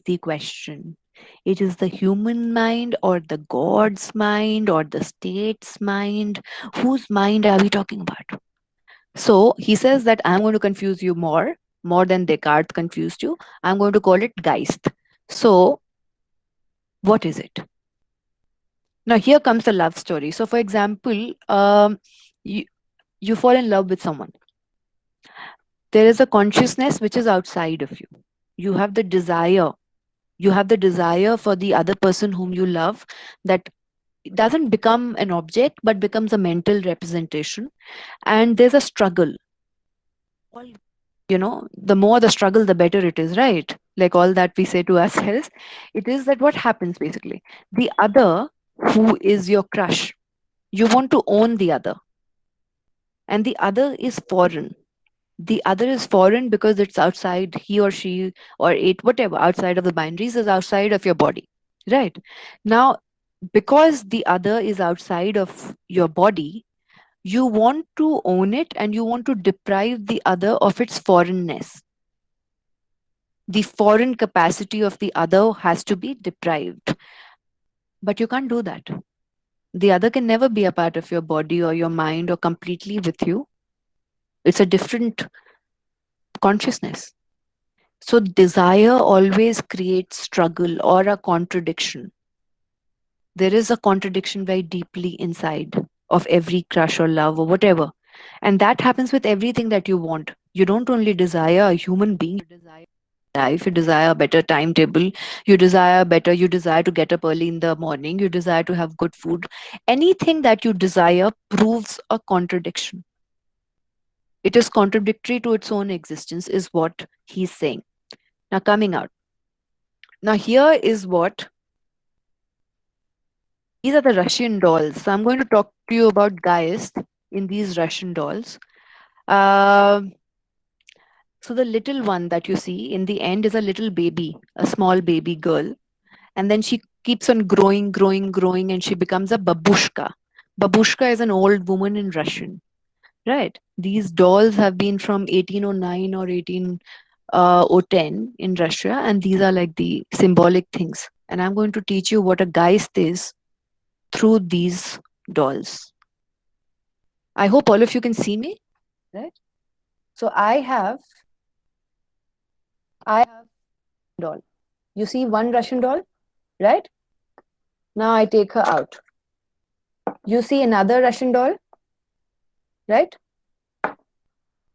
the question. It is the human mind or the God's mind or the state's mind. Whose mind are we talking about? So he says that I'm going to confuse you more than Descartes confused you. I'm going to call it Geist. So, what is it? Now, here comes the love story. So, for example, you, you fall in love with someone. There is a consciousness which is outside of you. You have the desire. You have the desire for the other person whom you love, that it doesn't become an object but becomes a mental representation, and there's a struggle. All, the more the struggle the better it is, right? Like all that we say to ourselves. It is that what happens basically, the other, who is your crush, you want to own the other, and the other is foreign. The other is foreign because it's outside, he or she or it, whatever, outside of the boundaries, is outside of your body, right? Now, because the other is outside of your body, you want to own it and you want to deprive the other of its foreignness. The foreign capacity of the other has to be deprived. But you can't do that. The other can never be a part of your body or your mind or completely with you. It's a different consciousness. So, desire always creates struggle or a contradiction. There is a contradiction very deeply inside of every crush or love or whatever. And that happens with everything that you want. You don't only desire a human being, you desire life, you desire a better timetable, you desire to get up early in the morning, you desire to have good food. Anything that you desire proves a contradiction. It is contradictory to its own existence, is what he's saying. Now, coming out. Now, here is what these are the Russian dolls. So, I'm going to talk to you about Geist in these Russian dolls. Um so, the little one that you see in the end is a little baby, a small baby girl. And then she keeps on growing, growing, growing, and she becomes a babushka. Babushka is an old woman in Russian, right? These dolls have been from 1809 or 1810 in Russia, and these are like the symbolic things. And I'm going to teach you what a Geist is through these dolls. I hope all of you can see me, right? So I have doll. You see one Russian doll, right? Now I take her out. You see another Russian doll, right?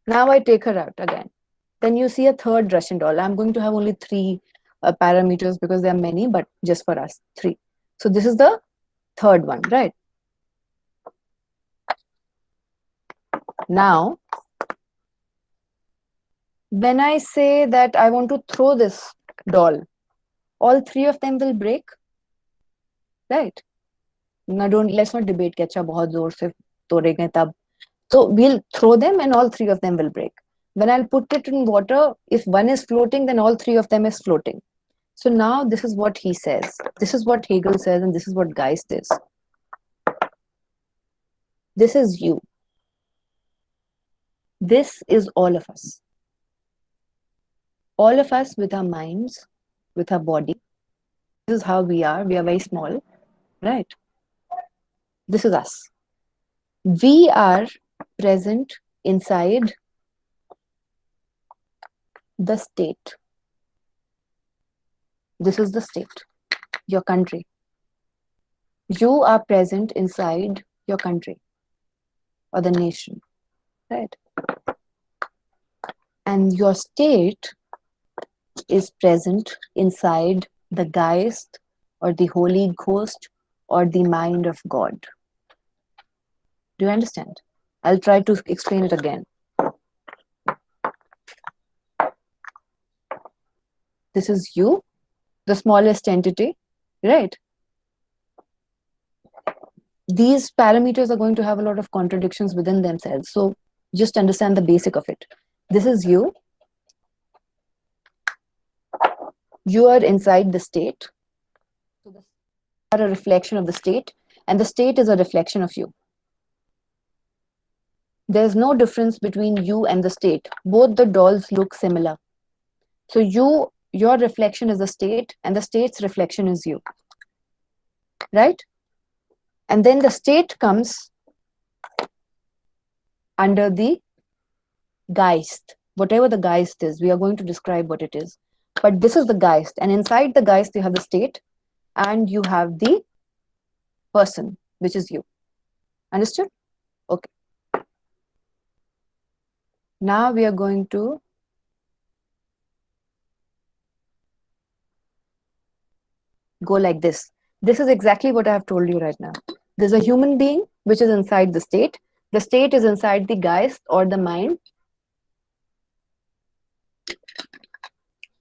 Now I take her out again. Then you see a third Russian doll. I'm going to have only three parameters because there are many, but just for us, three. So this is the third one, right? Now, when I say that I want to throw this doll, all three of them will break, right? Now let's not debate कि अच्छा बहुत जोर से तोड़ेंगे तब. So we'll throw them and all three of them will break. When I'll put it in water, if one is floating, then all three of them is floating. So now this is what he says. This is what Hegel says, and this is what Geist is. This is you. This is all of us. All of us with our minds, with our body. This is how we are. We are very small, right? This is us. We are present inside the state. This is the state, your country. You are present inside your country or the nation, right? And your state is present inside the Geist or the Holy Ghost or the mind of God. Do you understand? I'll try to explain it again. This is you, the smallest entity, right? These parameters are going to have a lot of contradictions within themselves. So just understand the basic of it. This is you. You are inside the state. So you are a reflection of the state, and the state is a reflection of you. There's no difference between you and the state. Both the dolls look similar. So your reflection is the state, and the state's reflection is you, right? And then the state comes under the Geist. Whatever the Geist is, we are going to describe what it is. But this is the Geist, and inside the Geist you have the state, and you have the person, which is you. Understood? Okay. Now we are going to go like this. This is exactly what I have told you right now. There's a human being which is inside the state. The state is inside the Geist or the mind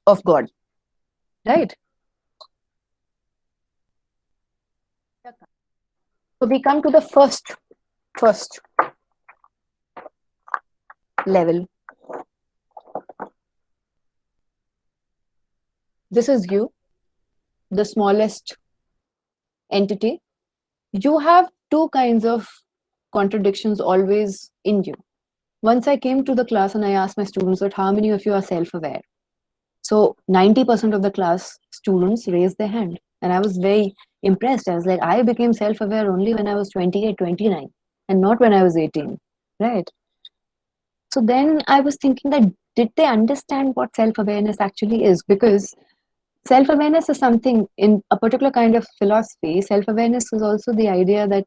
of God, right? So we come to the first level. This is you, the smallest entity. You have two kinds of contradictions always in you. Once I came to the class and I asked my students that how many of you are self-aware? So 90% of the class students raised their hand. And I was very impressed. I was like, I became self-aware only when I was 28, 29, and not when I was 18, right? So then I was thinking that did they understand what self-awareness actually is? Because self-awareness is something in a particular kind of philosophy. Self-awareness is also the idea that,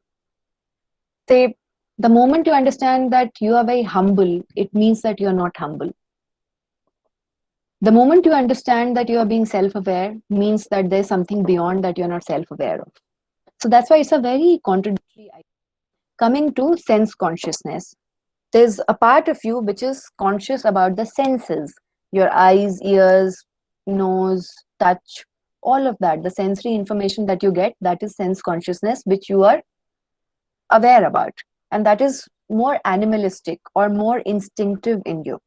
say, the moment you understand that you are very humble, it means that you are not humble. The moment you understand that you are being self-aware means that there's something beyond that you're not self-aware of. So that's why it's a very contradictory idea. Coming to sense consciousness, there's a part of you which is conscious about the senses, your eyes, ears, nose, touch, all of that, the sensory information that you get, that is sense consciousness, which you are aware about. And that is more animalistic or more instinctive in you,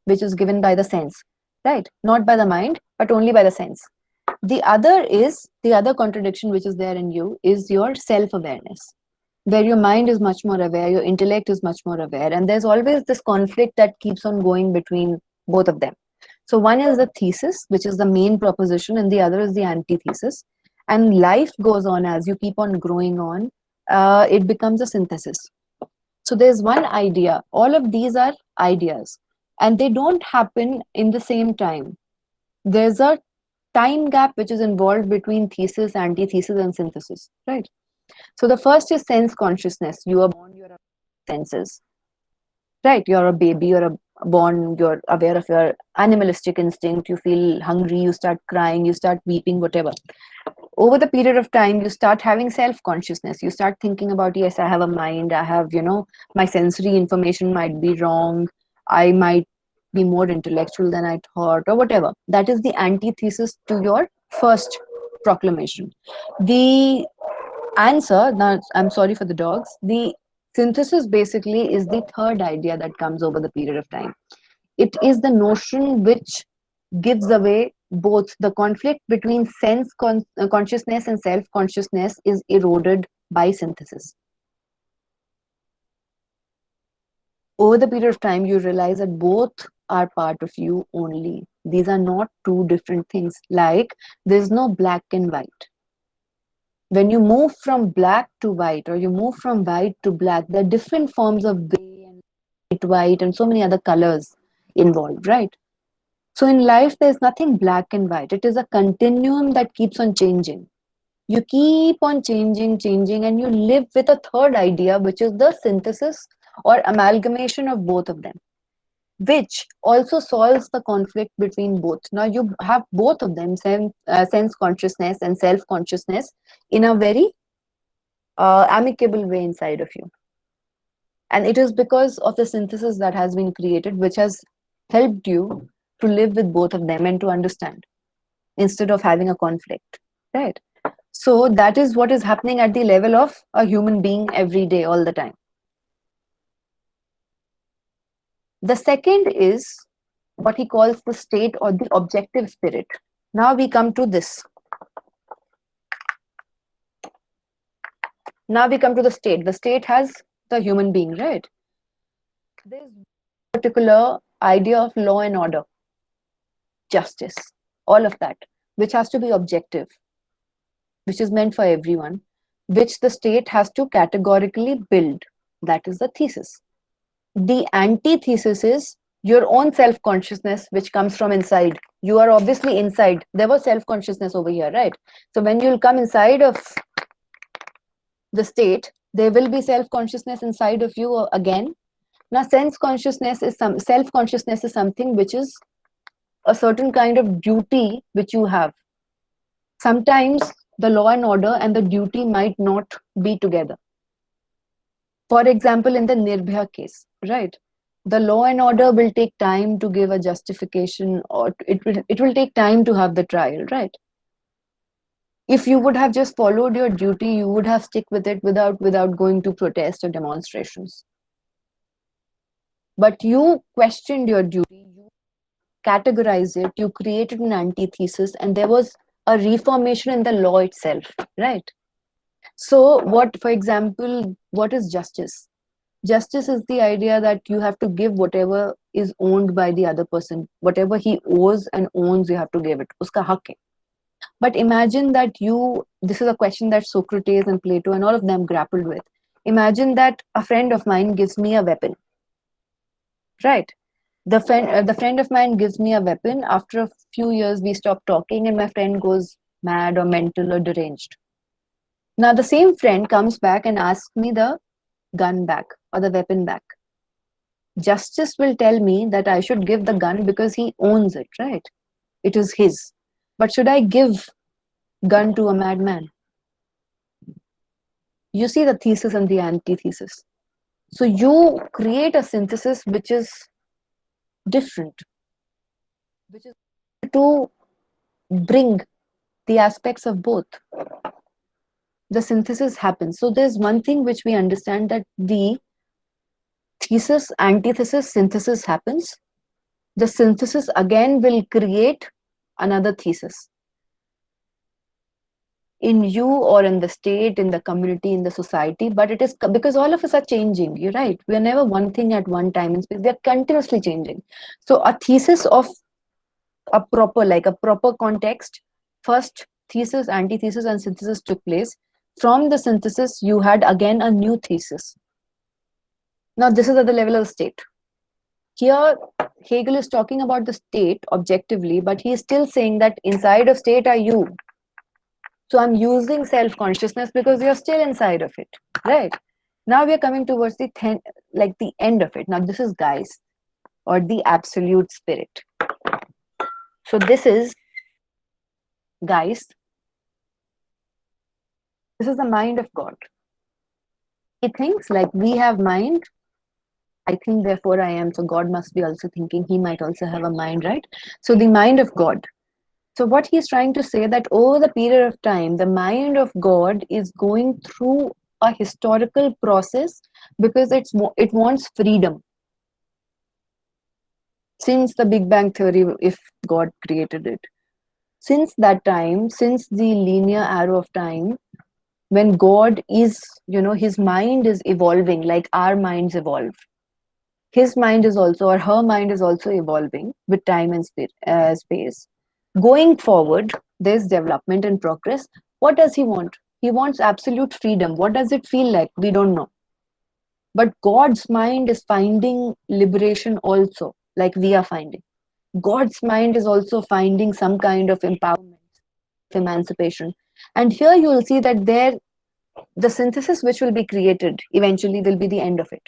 which is given by the sense, right? Not by the mind, but only by the sense. The other contradiction which is there in you is your self-awareness, where your mind is much more aware, your intellect is much more aware, and there's always this conflict that keeps on going between both of them. So one is the thesis, which is the main proposition, and the other is the antithesis. And life goes on as you keep on growing on. It becomes a synthesis. So there's one idea. All of these are ideas, and they don't happen in the same time. There's a time gap which is involved between thesis, antithesis, and synthesis, right? So the first is sense consciousness. You are born, you're senses, right? You're a baby, born, you're aware of your animalistic instinct. You feel hungry, you start crying, you start weeping, whatever. Over the period of time, you start having self-consciousness. You start thinking about, yes, I have a mind. I have, my sensory information might be wrong. I might be more intellectual than I thought, or whatever. That is the antithesis to your first proclamation. The answer, now I'm sorry for the dogs, the synthesis basically is the third idea that comes over the period of time. It is the notion which gives away both. The conflict between sense consciousness and self consciousness is eroded by synthesis. Over the period of time, you realize that both are part of you only. These are not two different things. Like there's no black and white. When you move from black to white, or you move from white to black, there are different forms of gray and white and so many other colors involved, right? So in life, there's nothing black and white. It is a continuum that keeps on changing. You keep on changing, and you live with a third idea, which is the synthesis or amalgamation of both of them, which also solves the conflict between both. Now you have both of them, sense consciousness and self consciousness, in a very amicable way inside of you. And it is because of the synthesis that has been created, which has helped you to live with both of them and to understand instead of having a conflict, right? So that is what is happening at the level of a human being every day, all the time. The second is what he calls the state or the objective spirit. Now we come to this. Now we come to the state. The state has the human being, right? There's particular idea of law and order, justice, all of that, which has to be objective, which is meant for everyone, which the state has to categorically build. That is the thesis. The antithesis is your own self-consciousness, which comes from inside. You are obviously inside. There was self-consciousness over here, right? So when you'll come inside of the state, there will be self-consciousness inside of you again. Now, self-consciousness is something which is a certain kind of duty which you have. Sometimes the law and order and the duty might not be together. For example, in the Nirbhaya case, right? The law and order will take time to give a justification, or it will take time to have the trial, right? If you would have just followed your duty, you would have stick with it without going to protest or demonstrations. But you questioned your duty, you categorized it, you created an antithesis, and there was a reformation in the law itself, right? So what, for example, what is justice? Justice is the idea that you have to give whatever is owned by the other person. Whatever he owes and owns, you have to give it. Uska hak hai. But imagine that this is a question that Socrates and Plato and all of them grappled with. Imagine that a friend of mine gives me a weapon, right? The friend of mine gives me a weapon. After a few years, we stop talking and my friend goes mad or mental or deranged. Now the same friend comes back and asks me the gun back or the weapon back. Justice will tell me that I should give the gun because he owns it, right? It is his. But should I give gun to a madman? You see the thesis and the antithesis. So you create a synthesis which is different, which is to bring the aspects of both. The synthesis happens. So there's one thing which we understand, that the thesis, antithesis, synthesis happens. The synthesis again will create another thesis in you or in the state, in the community, in the society. But it is because all of us are changing. You're right. We're never one thing at one time in space. They're continuously changing. So a thesis of a proper context, first thesis, antithesis, and synthesis took place. From the synthesis, you had again a new thesis. Now, this is at the level of the state. Here, Hegel is talking about the state objectively, but he is still saying that inside of state are you. So I'm using self-consciousness because you're still inside of it, right? Now we are coming towards the end of it. Now this is Geist, or the absolute spirit. So this is Geist. This is the mind of God. He thinks like we have mind. I think, therefore I am. So God must be also thinking. He might also have a mind, right? So the mind of God. So what he's trying to say, that over the period of time, the mind of God is going through a historical process because it wants freedom. Since the Big Bang Theory, if God created it, since that time, since the linear arrow of time, when God is, his mind is evolving like our minds evolve. His mind is also, or her mind is also evolving with time and space. Going forward, there's development and progress. What does he want? He wants absolute freedom. What does it feel like? We don't know. But God's mind is finding liberation also, like we are finding. God's mind is also finding some kind of empowerment, emancipation. And here you will see that there, the synthesis which will be created eventually will be the end of it.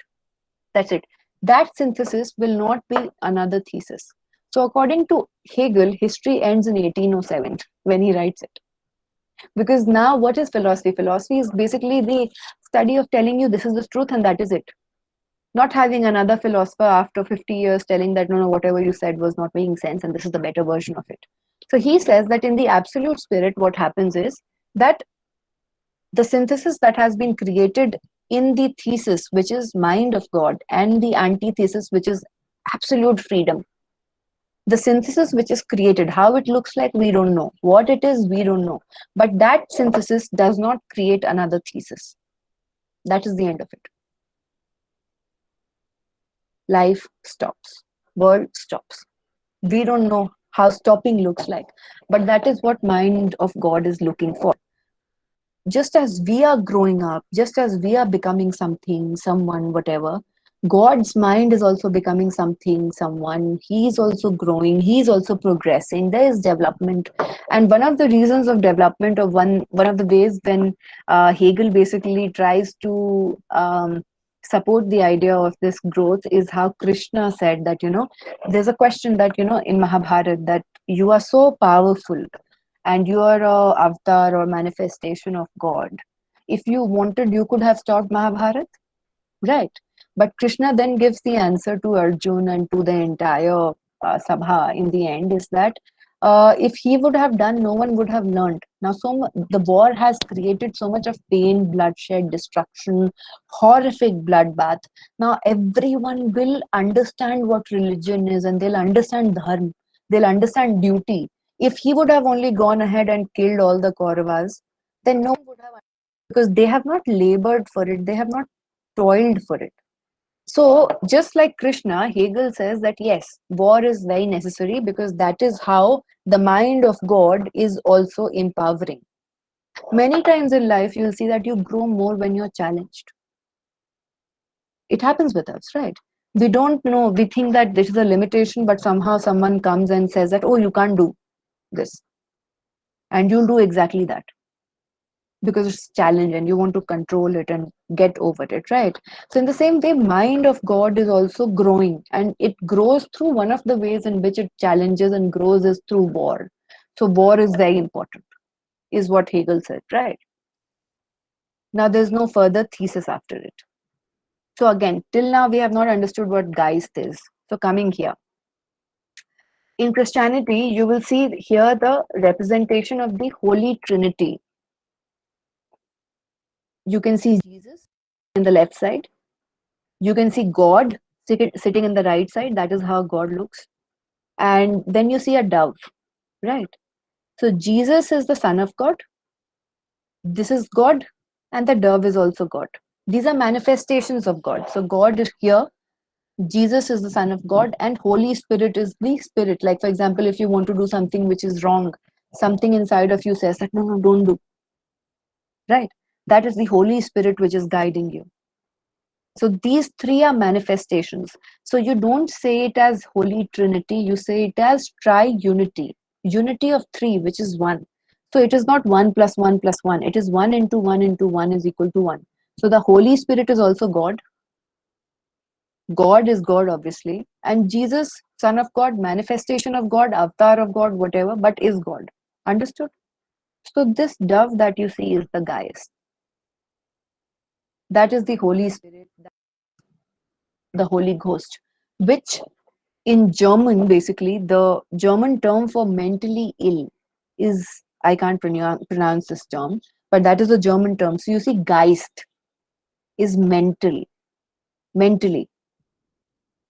That's it. That synthesis will not be another thesis. So, according to Hegel, history ends in 1807 when he writes it. Because now, what is philosophy? Philosophy is basically the study of telling you this is the truth and that is it. Not having another philosopher after 50 years telling that no, no, whatever you said was not making sense and this is the better version of it. So, he says that in the absolute spirit, what happens is that the synthesis that has been created in the thesis, which is mind of God, and the antithesis, which is absolute freedom. The synthesis which is created, how it looks like, we don't know. What it is, we don't know. But that synthesis does not create another thesis. That is the end of it. Life stops. World stops. We don't know how stopping looks like. But that is what mind of God is looking for. Just as we are growing up, just as we are becoming something, someone, whatever, God's mind is also becoming something, someone. He's also growing, he's also progressing. There is development. And one of the reasons of development, of one of the ways when Hegel basically tries to support the idea of this growth is how Krishna said that, there's a question that, in Mahabharata, that you are so powerful and you are a avatar or manifestation of God. If you wanted, you could have stopped Mahabharata, right? But Krishna then gives the answer to Arjun and to the entire Sabha in the end, is that if he would have done, no one would have learned. Now, the war has created so much of pain, bloodshed, destruction, horrific bloodbath. Now, everyone will understand what religion is and they'll understand dharma, they'll understand duty. If he would have only gone ahead and killed all the Kauravas, then no one would have, because they have not labored for it, they have not toiled for it. So, just like Krishna, Hegel says that yes, war is very necessary because that is how the mind of God is also empowering. Many times in life, you'll see that you grow more when you're challenged. It happens with us, right? We don't know, we think that this is a limitation, but somehow someone comes and says that, oh, you can't do this. And you'll do exactly that because it's challenge and you want to control it and get over it, right? So in the same way, mind of God is also growing, and it grows through, one of the ways in which it challenges and grows is through war. So war is very important, is what Hegel said, right? Now there's no further thesis after it. So again, till now we have not understood what Geist is. So coming here, in Christianity, you will see here the representation of the Holy Trinity. You can see Jesus in the left side. You can see God sitting in the right side. That is how God looks. And then you see a dove, right? So Jesus is the Son of God. This is God. And the dove is also God. These are manifestations of God. So God is here. Jesus is the Son of God. And Holy Spirit is the Spirit. Like, for example, if you want to do something which is wrong, something inside of you says that, no, no, don't do. Right? That is the Holy Spirit which is guiding you. So these three are manifestations. So you don't say it as Holy Trinity, you say it as tri-unity, unity of three, which is one. So it is not 1 plus 1 plus 1. It is 1 into 1 into 1 is equal to 1. So the Holy Spirit is also God. God is God, obviously. And Jesus, Son of God, manifestation of God, avatar of God, whatever, but is God. Understood? So this dove that you see is the Geist. That is the Holy Spirit, the Holy Ghost, which in German, basically, the German term for mentally ill is, I can't pronounce this term, but that is a German term. So you see, Geist is mentally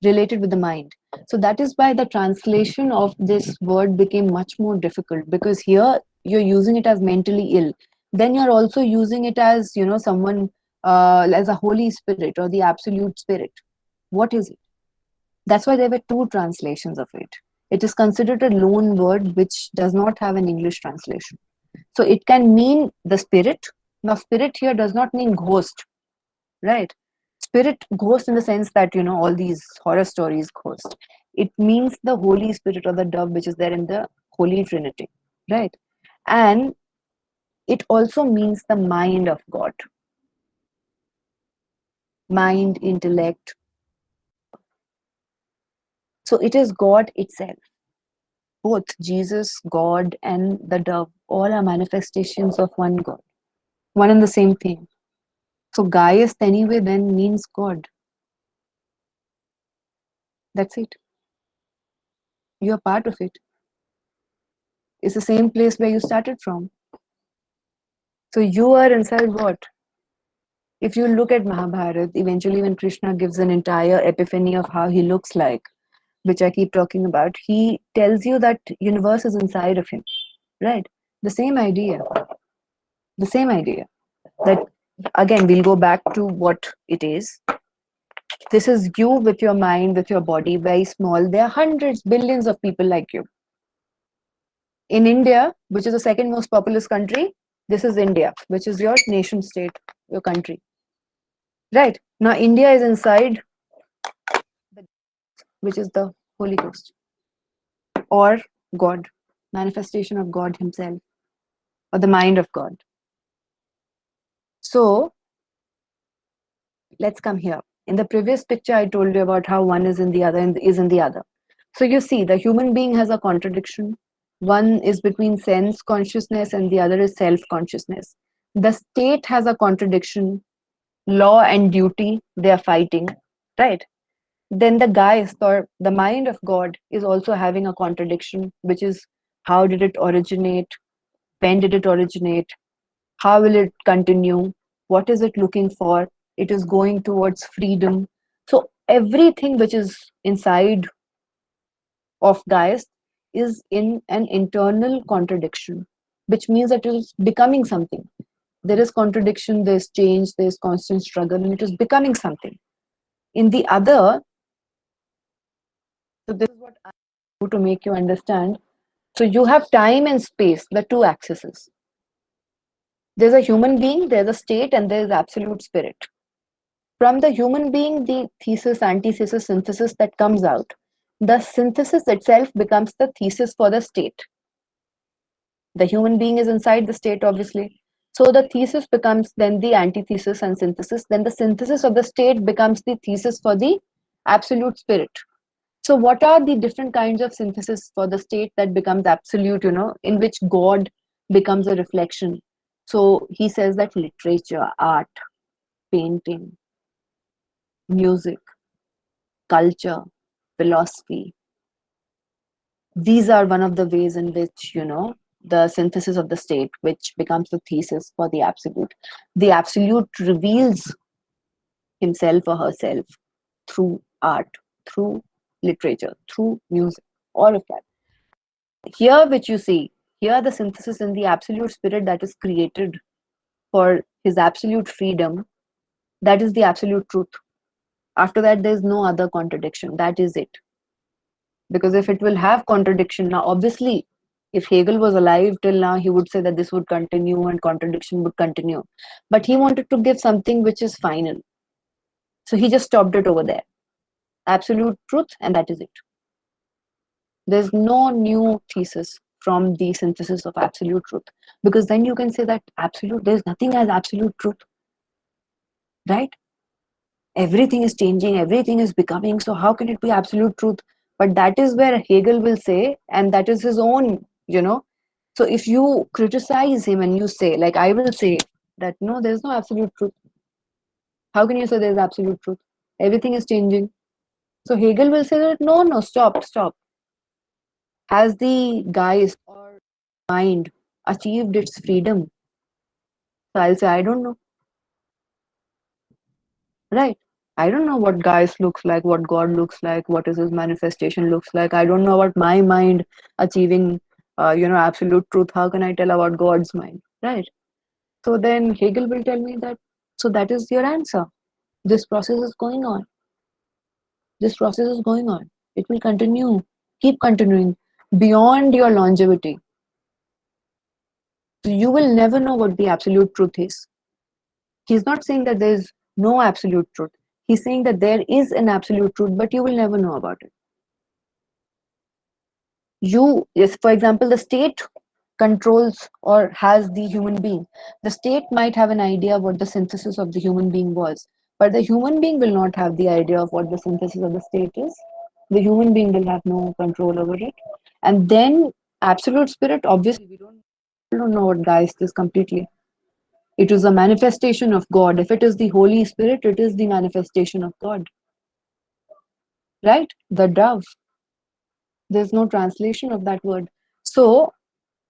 related with the mind. So that is why the translation of this word became much more difficult, because here you're using it as mentally ill. Then you're also using it as, someone as a Holy Spirit or the Absolute Spirit. What is it? That's why there were two translations of it. It is considered a loan word which does not have an English translation. So it can mean the spirit. Now, spirit here does not mean ghost, right? Spirit, ghost in the sense that, all these horror stories, ghost. It means the Holy Spirit or the dove which is there in the Holy Trinity, right? And it also means the mind of God, mind, intellect. So it is God itself. Both Jesus, God, and the dove, all are manifestations of one God, one and the same thing. So Gaius anyway then means God. That's it. You are part of it. It's the same place where you started from. So you are inside what? If you look at Mahabharata, eventually when Krishna gives an entire epiphany of how he looks like, which I keep talking about, he tells you that universe is inside of him, right? The same idea. The same idea. That again, we'll go back to what it is. This is you with your mind, with your body, very small. There are hundreds, billions of people like you. In India, which is the second most populous country, this is India, which is your nation state, your country. Right. Now, India is inside, which is the Holy Ghost or God, manifestation of God Himself or the mind of God. So, let's come here. In the previous picture, I told you about how one is in the other and is in the other. So, you see, the human being has a contradiction. One is between sense consciousness and the other is self consciousness. The state has a contradiction. Law and duty, they are fighting, right? Then the Geist or the mind of God is also having a contradiction, which is how did it originate? When did it originate? How will it continue? What is it looking for? It is going towards freedom. So everything which is inside of Geist is in an internal contradiction, which means that it is becoming something. There is contradiction, there's change, there's constant struggle, and it is becoming something. In the other, so this is what I do to make you understand. So you have time and space, the two axes. There's a human being, there's a state, and there's absolute spirit. From the human being, the thesis, antithesis, synthesis that comes out, the synthesis itself becomes the thesis for the state. The human being is inside the state, obviously. So the thesis becomes then the antithesis and synthesis. Then the synthesis of the state becomes the thesis for the absolute spirit. So what are the different kinds of synthesis for the state that becomes absolute, in which God becomes a reflection? So he says that literature, art, painting, music, culture, philosophy, these are one of the ways in which, the synthesis of the state, which becomes the thesis for the absolute. The absolute reveals himself or herself through art, through literature, through music, all of that. Here, which you see, here the synthesis in the absolute spirit that is created for his absolute freedom, that is the absolute truth. After that, there is no other contradiction. That is it. Because if it will have contradiction, now obviously, if Hegel was alive till now, he would say that this would continue and contradiction would continue. But he wanted to give something which is final. So he just stopped it over there. Absolute truth, and that is it. There's no new thesis from the synthesis of absolute truth, because then you can say that there's nothing as absolute truth, right? Everything is changing, everything is becoming, so how can it be absolute truth? But that is where Hegel will say, and that is his own, so if you criticize him and you say, like I will say, that no, there's no absolute truth, how can you say there's absolute truth? Everything is changing. So Hegel will say that no, stop. Has the Geist or mind achieved its freedom? So I'll say, I don't know. Right. I don't know what Geist looks like, what God looks like, what is his manifestation looks like. I don't know about my mind achieving, absolute truth. How can I tell about God's mind? Right. So then Hegel will tell me that, so that is your answer. This process is going on. This process is going on. It will continue, keep continuing beyond your longevity. So you will never know what the absolute truth is. He's not saying that there is no absolute truth. He's saying that there is an absolute truth, but you will never know about it. You, yes, for example, the state controls or has the human being. The state might have an idea what the synthesis of the human being was, but the human being will not have the idea of what the synthesis of the state is. The human being will have no control over it. And then absolute spirit, obviously, we don't know what Geist is completely. It is a manifestation of God. If it is the Holy Spirit, it is the manifestation of God. Right? The dove. There's no translation of that word. So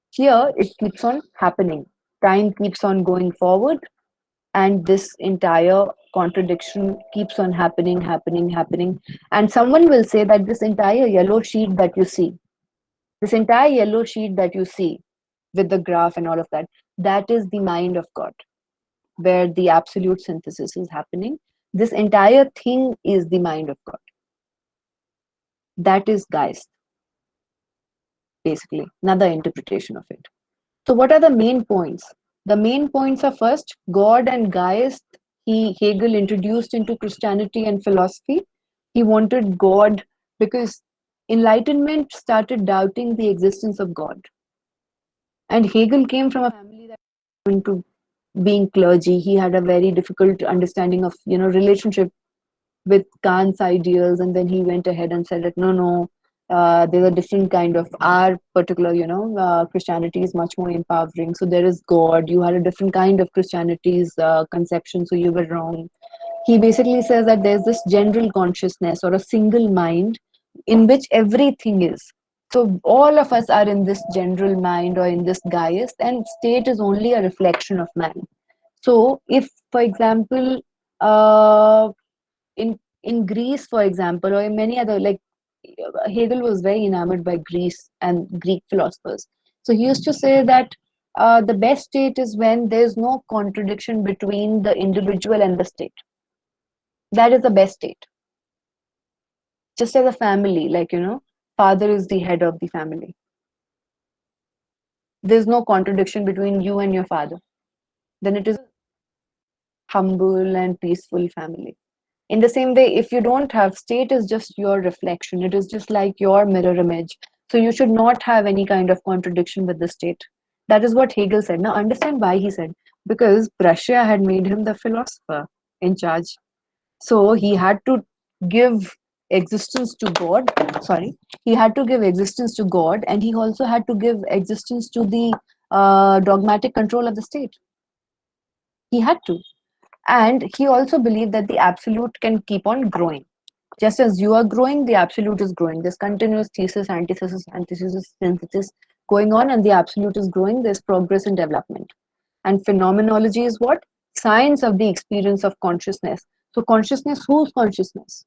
here it keeps on happening. Time keeps on going forward, and this entire contradiction keeps on happening. And someone will say that this entire yellow sheet that you see, this entire yellow sheet that you see with the graph and all of that, that is the mind of God, where the absolute synthesis is happening. This entire thing is the mind of God. That is Geist, basically, another interpretation of it. So, what are the main points? The main points are first, God and Geist, Hegel introduced into Christianity and philosophy. He wanted God because Enlightenment started doubting the existence of God. And Hegel came from a family that into being clergy. He had a very difficult understanding of relationship with Kant's ideals, and then he went ahead and said that no, there's a different kind of our particular, Christianity is much more empowering. So there is God. You had a different kind of Christianity's conception, so you were wrong. He basically says that there's this general consciousness or a single mind in which everything is. So all of us are in this general mind or in this Geist, and state is only a reflection of man. So if, for example, in Greece, for example, or in many other, like Hegel was very enamored by Greece and Greek philosophers. So he used to say that the best state is when there's no contradiction between the individual and the state. That is the best state. Just as a family, like, father is the head of the family. There's no contradiction between you and your father. Then it is humble and peaceful family. In the same way, if you don't have, state is just your reflection, it is just like your mirror image. So you should not have any kind of contradiction with the state. That is what Hegel said. Now understand why he said, because Prussia had made him the philosopher in charge. So he had to give existence to God. Sorry, he had to give existence to God, and he also had to give existence to the dogmatic control of the state. He had to. And he also believed that the absolute can keep on growing. Just as you are growing, the absolute is growing. There's continuous thesis, antithesis, synthesis going on, and the absolute is growing. There's progress and development. And phenomenology is what? Science of the experience of consciousness. So consciousness, whose consciousness?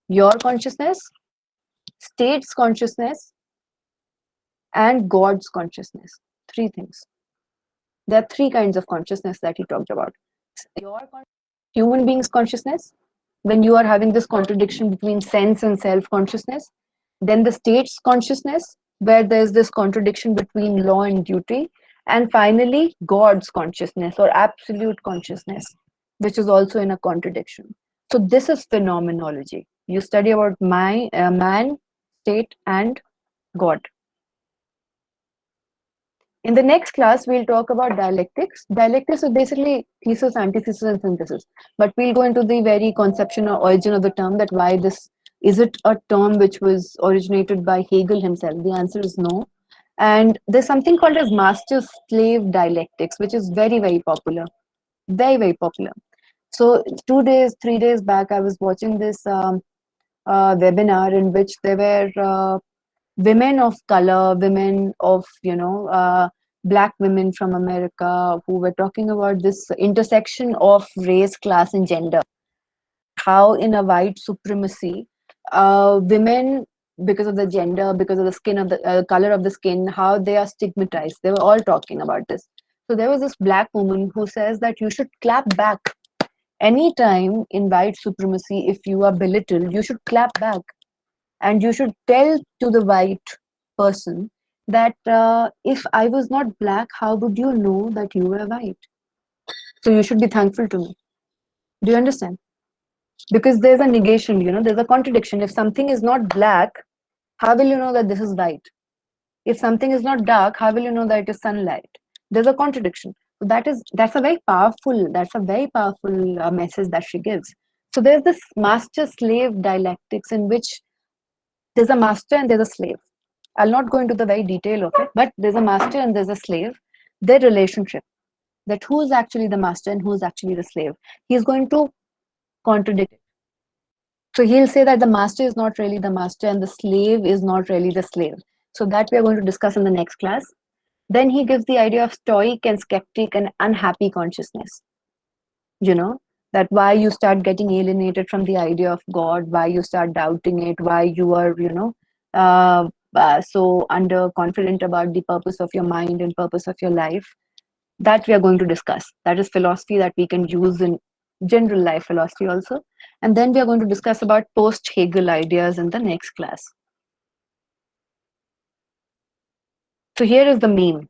Your consciousness, state's consciousness, and God's consciousness. Three things. There are three kinds of consciousness that he talked about. Your human being's consciousness, when you are having this contradiction between sense and self-consciousness. Then the state's consciousness, where there's this contradiction between law and duty. And finally, God's consciousness or absolute consciousness, which is also in a contradiction. So this is phenomenology. You study about man, state, and God. In the next class, we'll talk about dialectics. Dialectics is basically thesis, antithesis, and synthesis. But we'll go into the very conception or origin of the term, that why this, is it a term which was originated by Hegel himself? The answer is no. And there's something called as master-slave dialectics, which is very, very popular. Very, very popular. So 2 days, 3 days back, I was watching this webinar in which there were women of color, women of, black women from America, who were talking about this intersection of race, class, and gender. How in a white supremacy, women, because of the gender, because of the skin of the color of the skin, how they are stigmatized. They were all talking about this. So there was this black woman who says that you should clap back. Anytime in white supremacy, if you are belittled, you should clap back. And you should tell to the white person that if I was not black, how would you know that you were white? So you should be thankful to me. Do you understand? Because there's a negation, there's a contradiction. If something is not black, how will you know that this is white? If something is not dark, how will you know that it is sunlight? There's a contradiction. So that's a very powerful message that she gives. So there's this master slave dialectics in which there's a master and there's a slave. I'll not go into the very detail of it, but there's a master and there's a slave. Their relationship, that who's actually the master and who's actually the slave. He's going to contradict it. So he'll say that the master is not really the master and the slave is not really the slave. So that we are going to discuss in the next class. Then he gives the idea of stoic and skeptic and unhappy consciousness. You know, that why you start getting alienated from the idea of God, why you start doubting it, why you are, so underconfident about the purpose of your mind and purpose of your life. That we are going to discuss. That is philosophy that we can use in general life philosophy also. And then we are going to discuss about post Hegel ideas in the next class. So here is the meme.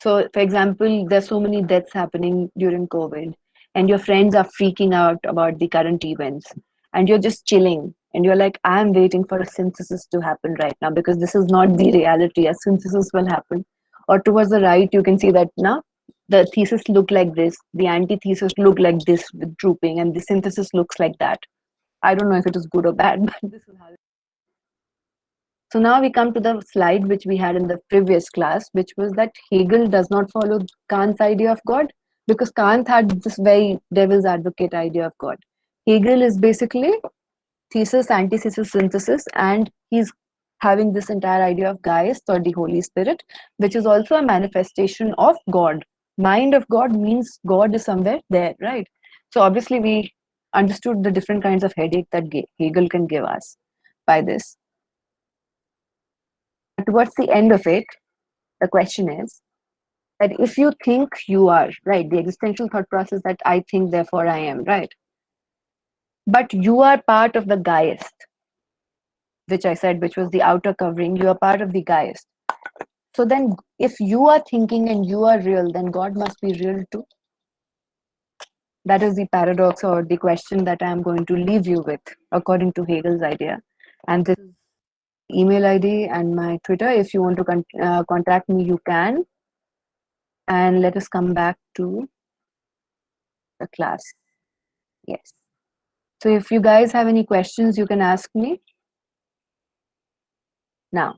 So, for example, there's so many deaths happening during COVID, and your friends are freaking out about the current events, and you're just chilling, and you're like, I'm waiting for a synthesis to happen right now because this is not the reality. A synthesis will happen. Or towards the right, you can see that now the thesis look like this, the antithesis look like this with drooping, and the synthesis looks like that. I don't know if it is good or bad, but this is how. So now we come to the slide which we had in the previous class, which was that Hegel does not follow Kant's idea of God because Kant had this very devil's advocate idea of God. Hegel is basically thesis, antithesis, synthesis, and he's having this entire idea of Geist or the Holy Spirit, which is also a manifestation of God. Mind of God means God is somewhere there, right? So obviously we understood the different kinds of headache that Hegel can give us by this. Towards the end of it, the question is that if you think you are, right, the existential thought process that I think, therefore I am, right? But you are part of the Geist, which I said, which was the outer covering, you are part of the Geist. So then, if you are thinking and you are real, then God must be real too. That is the paradox or the question that I am going to leave you with, according to Hegel's idea. And this is email ID and my Twitter. If you want to contact me, you can. And let us come back to the class. Yes. So if you guys have any questions, you can ask me now.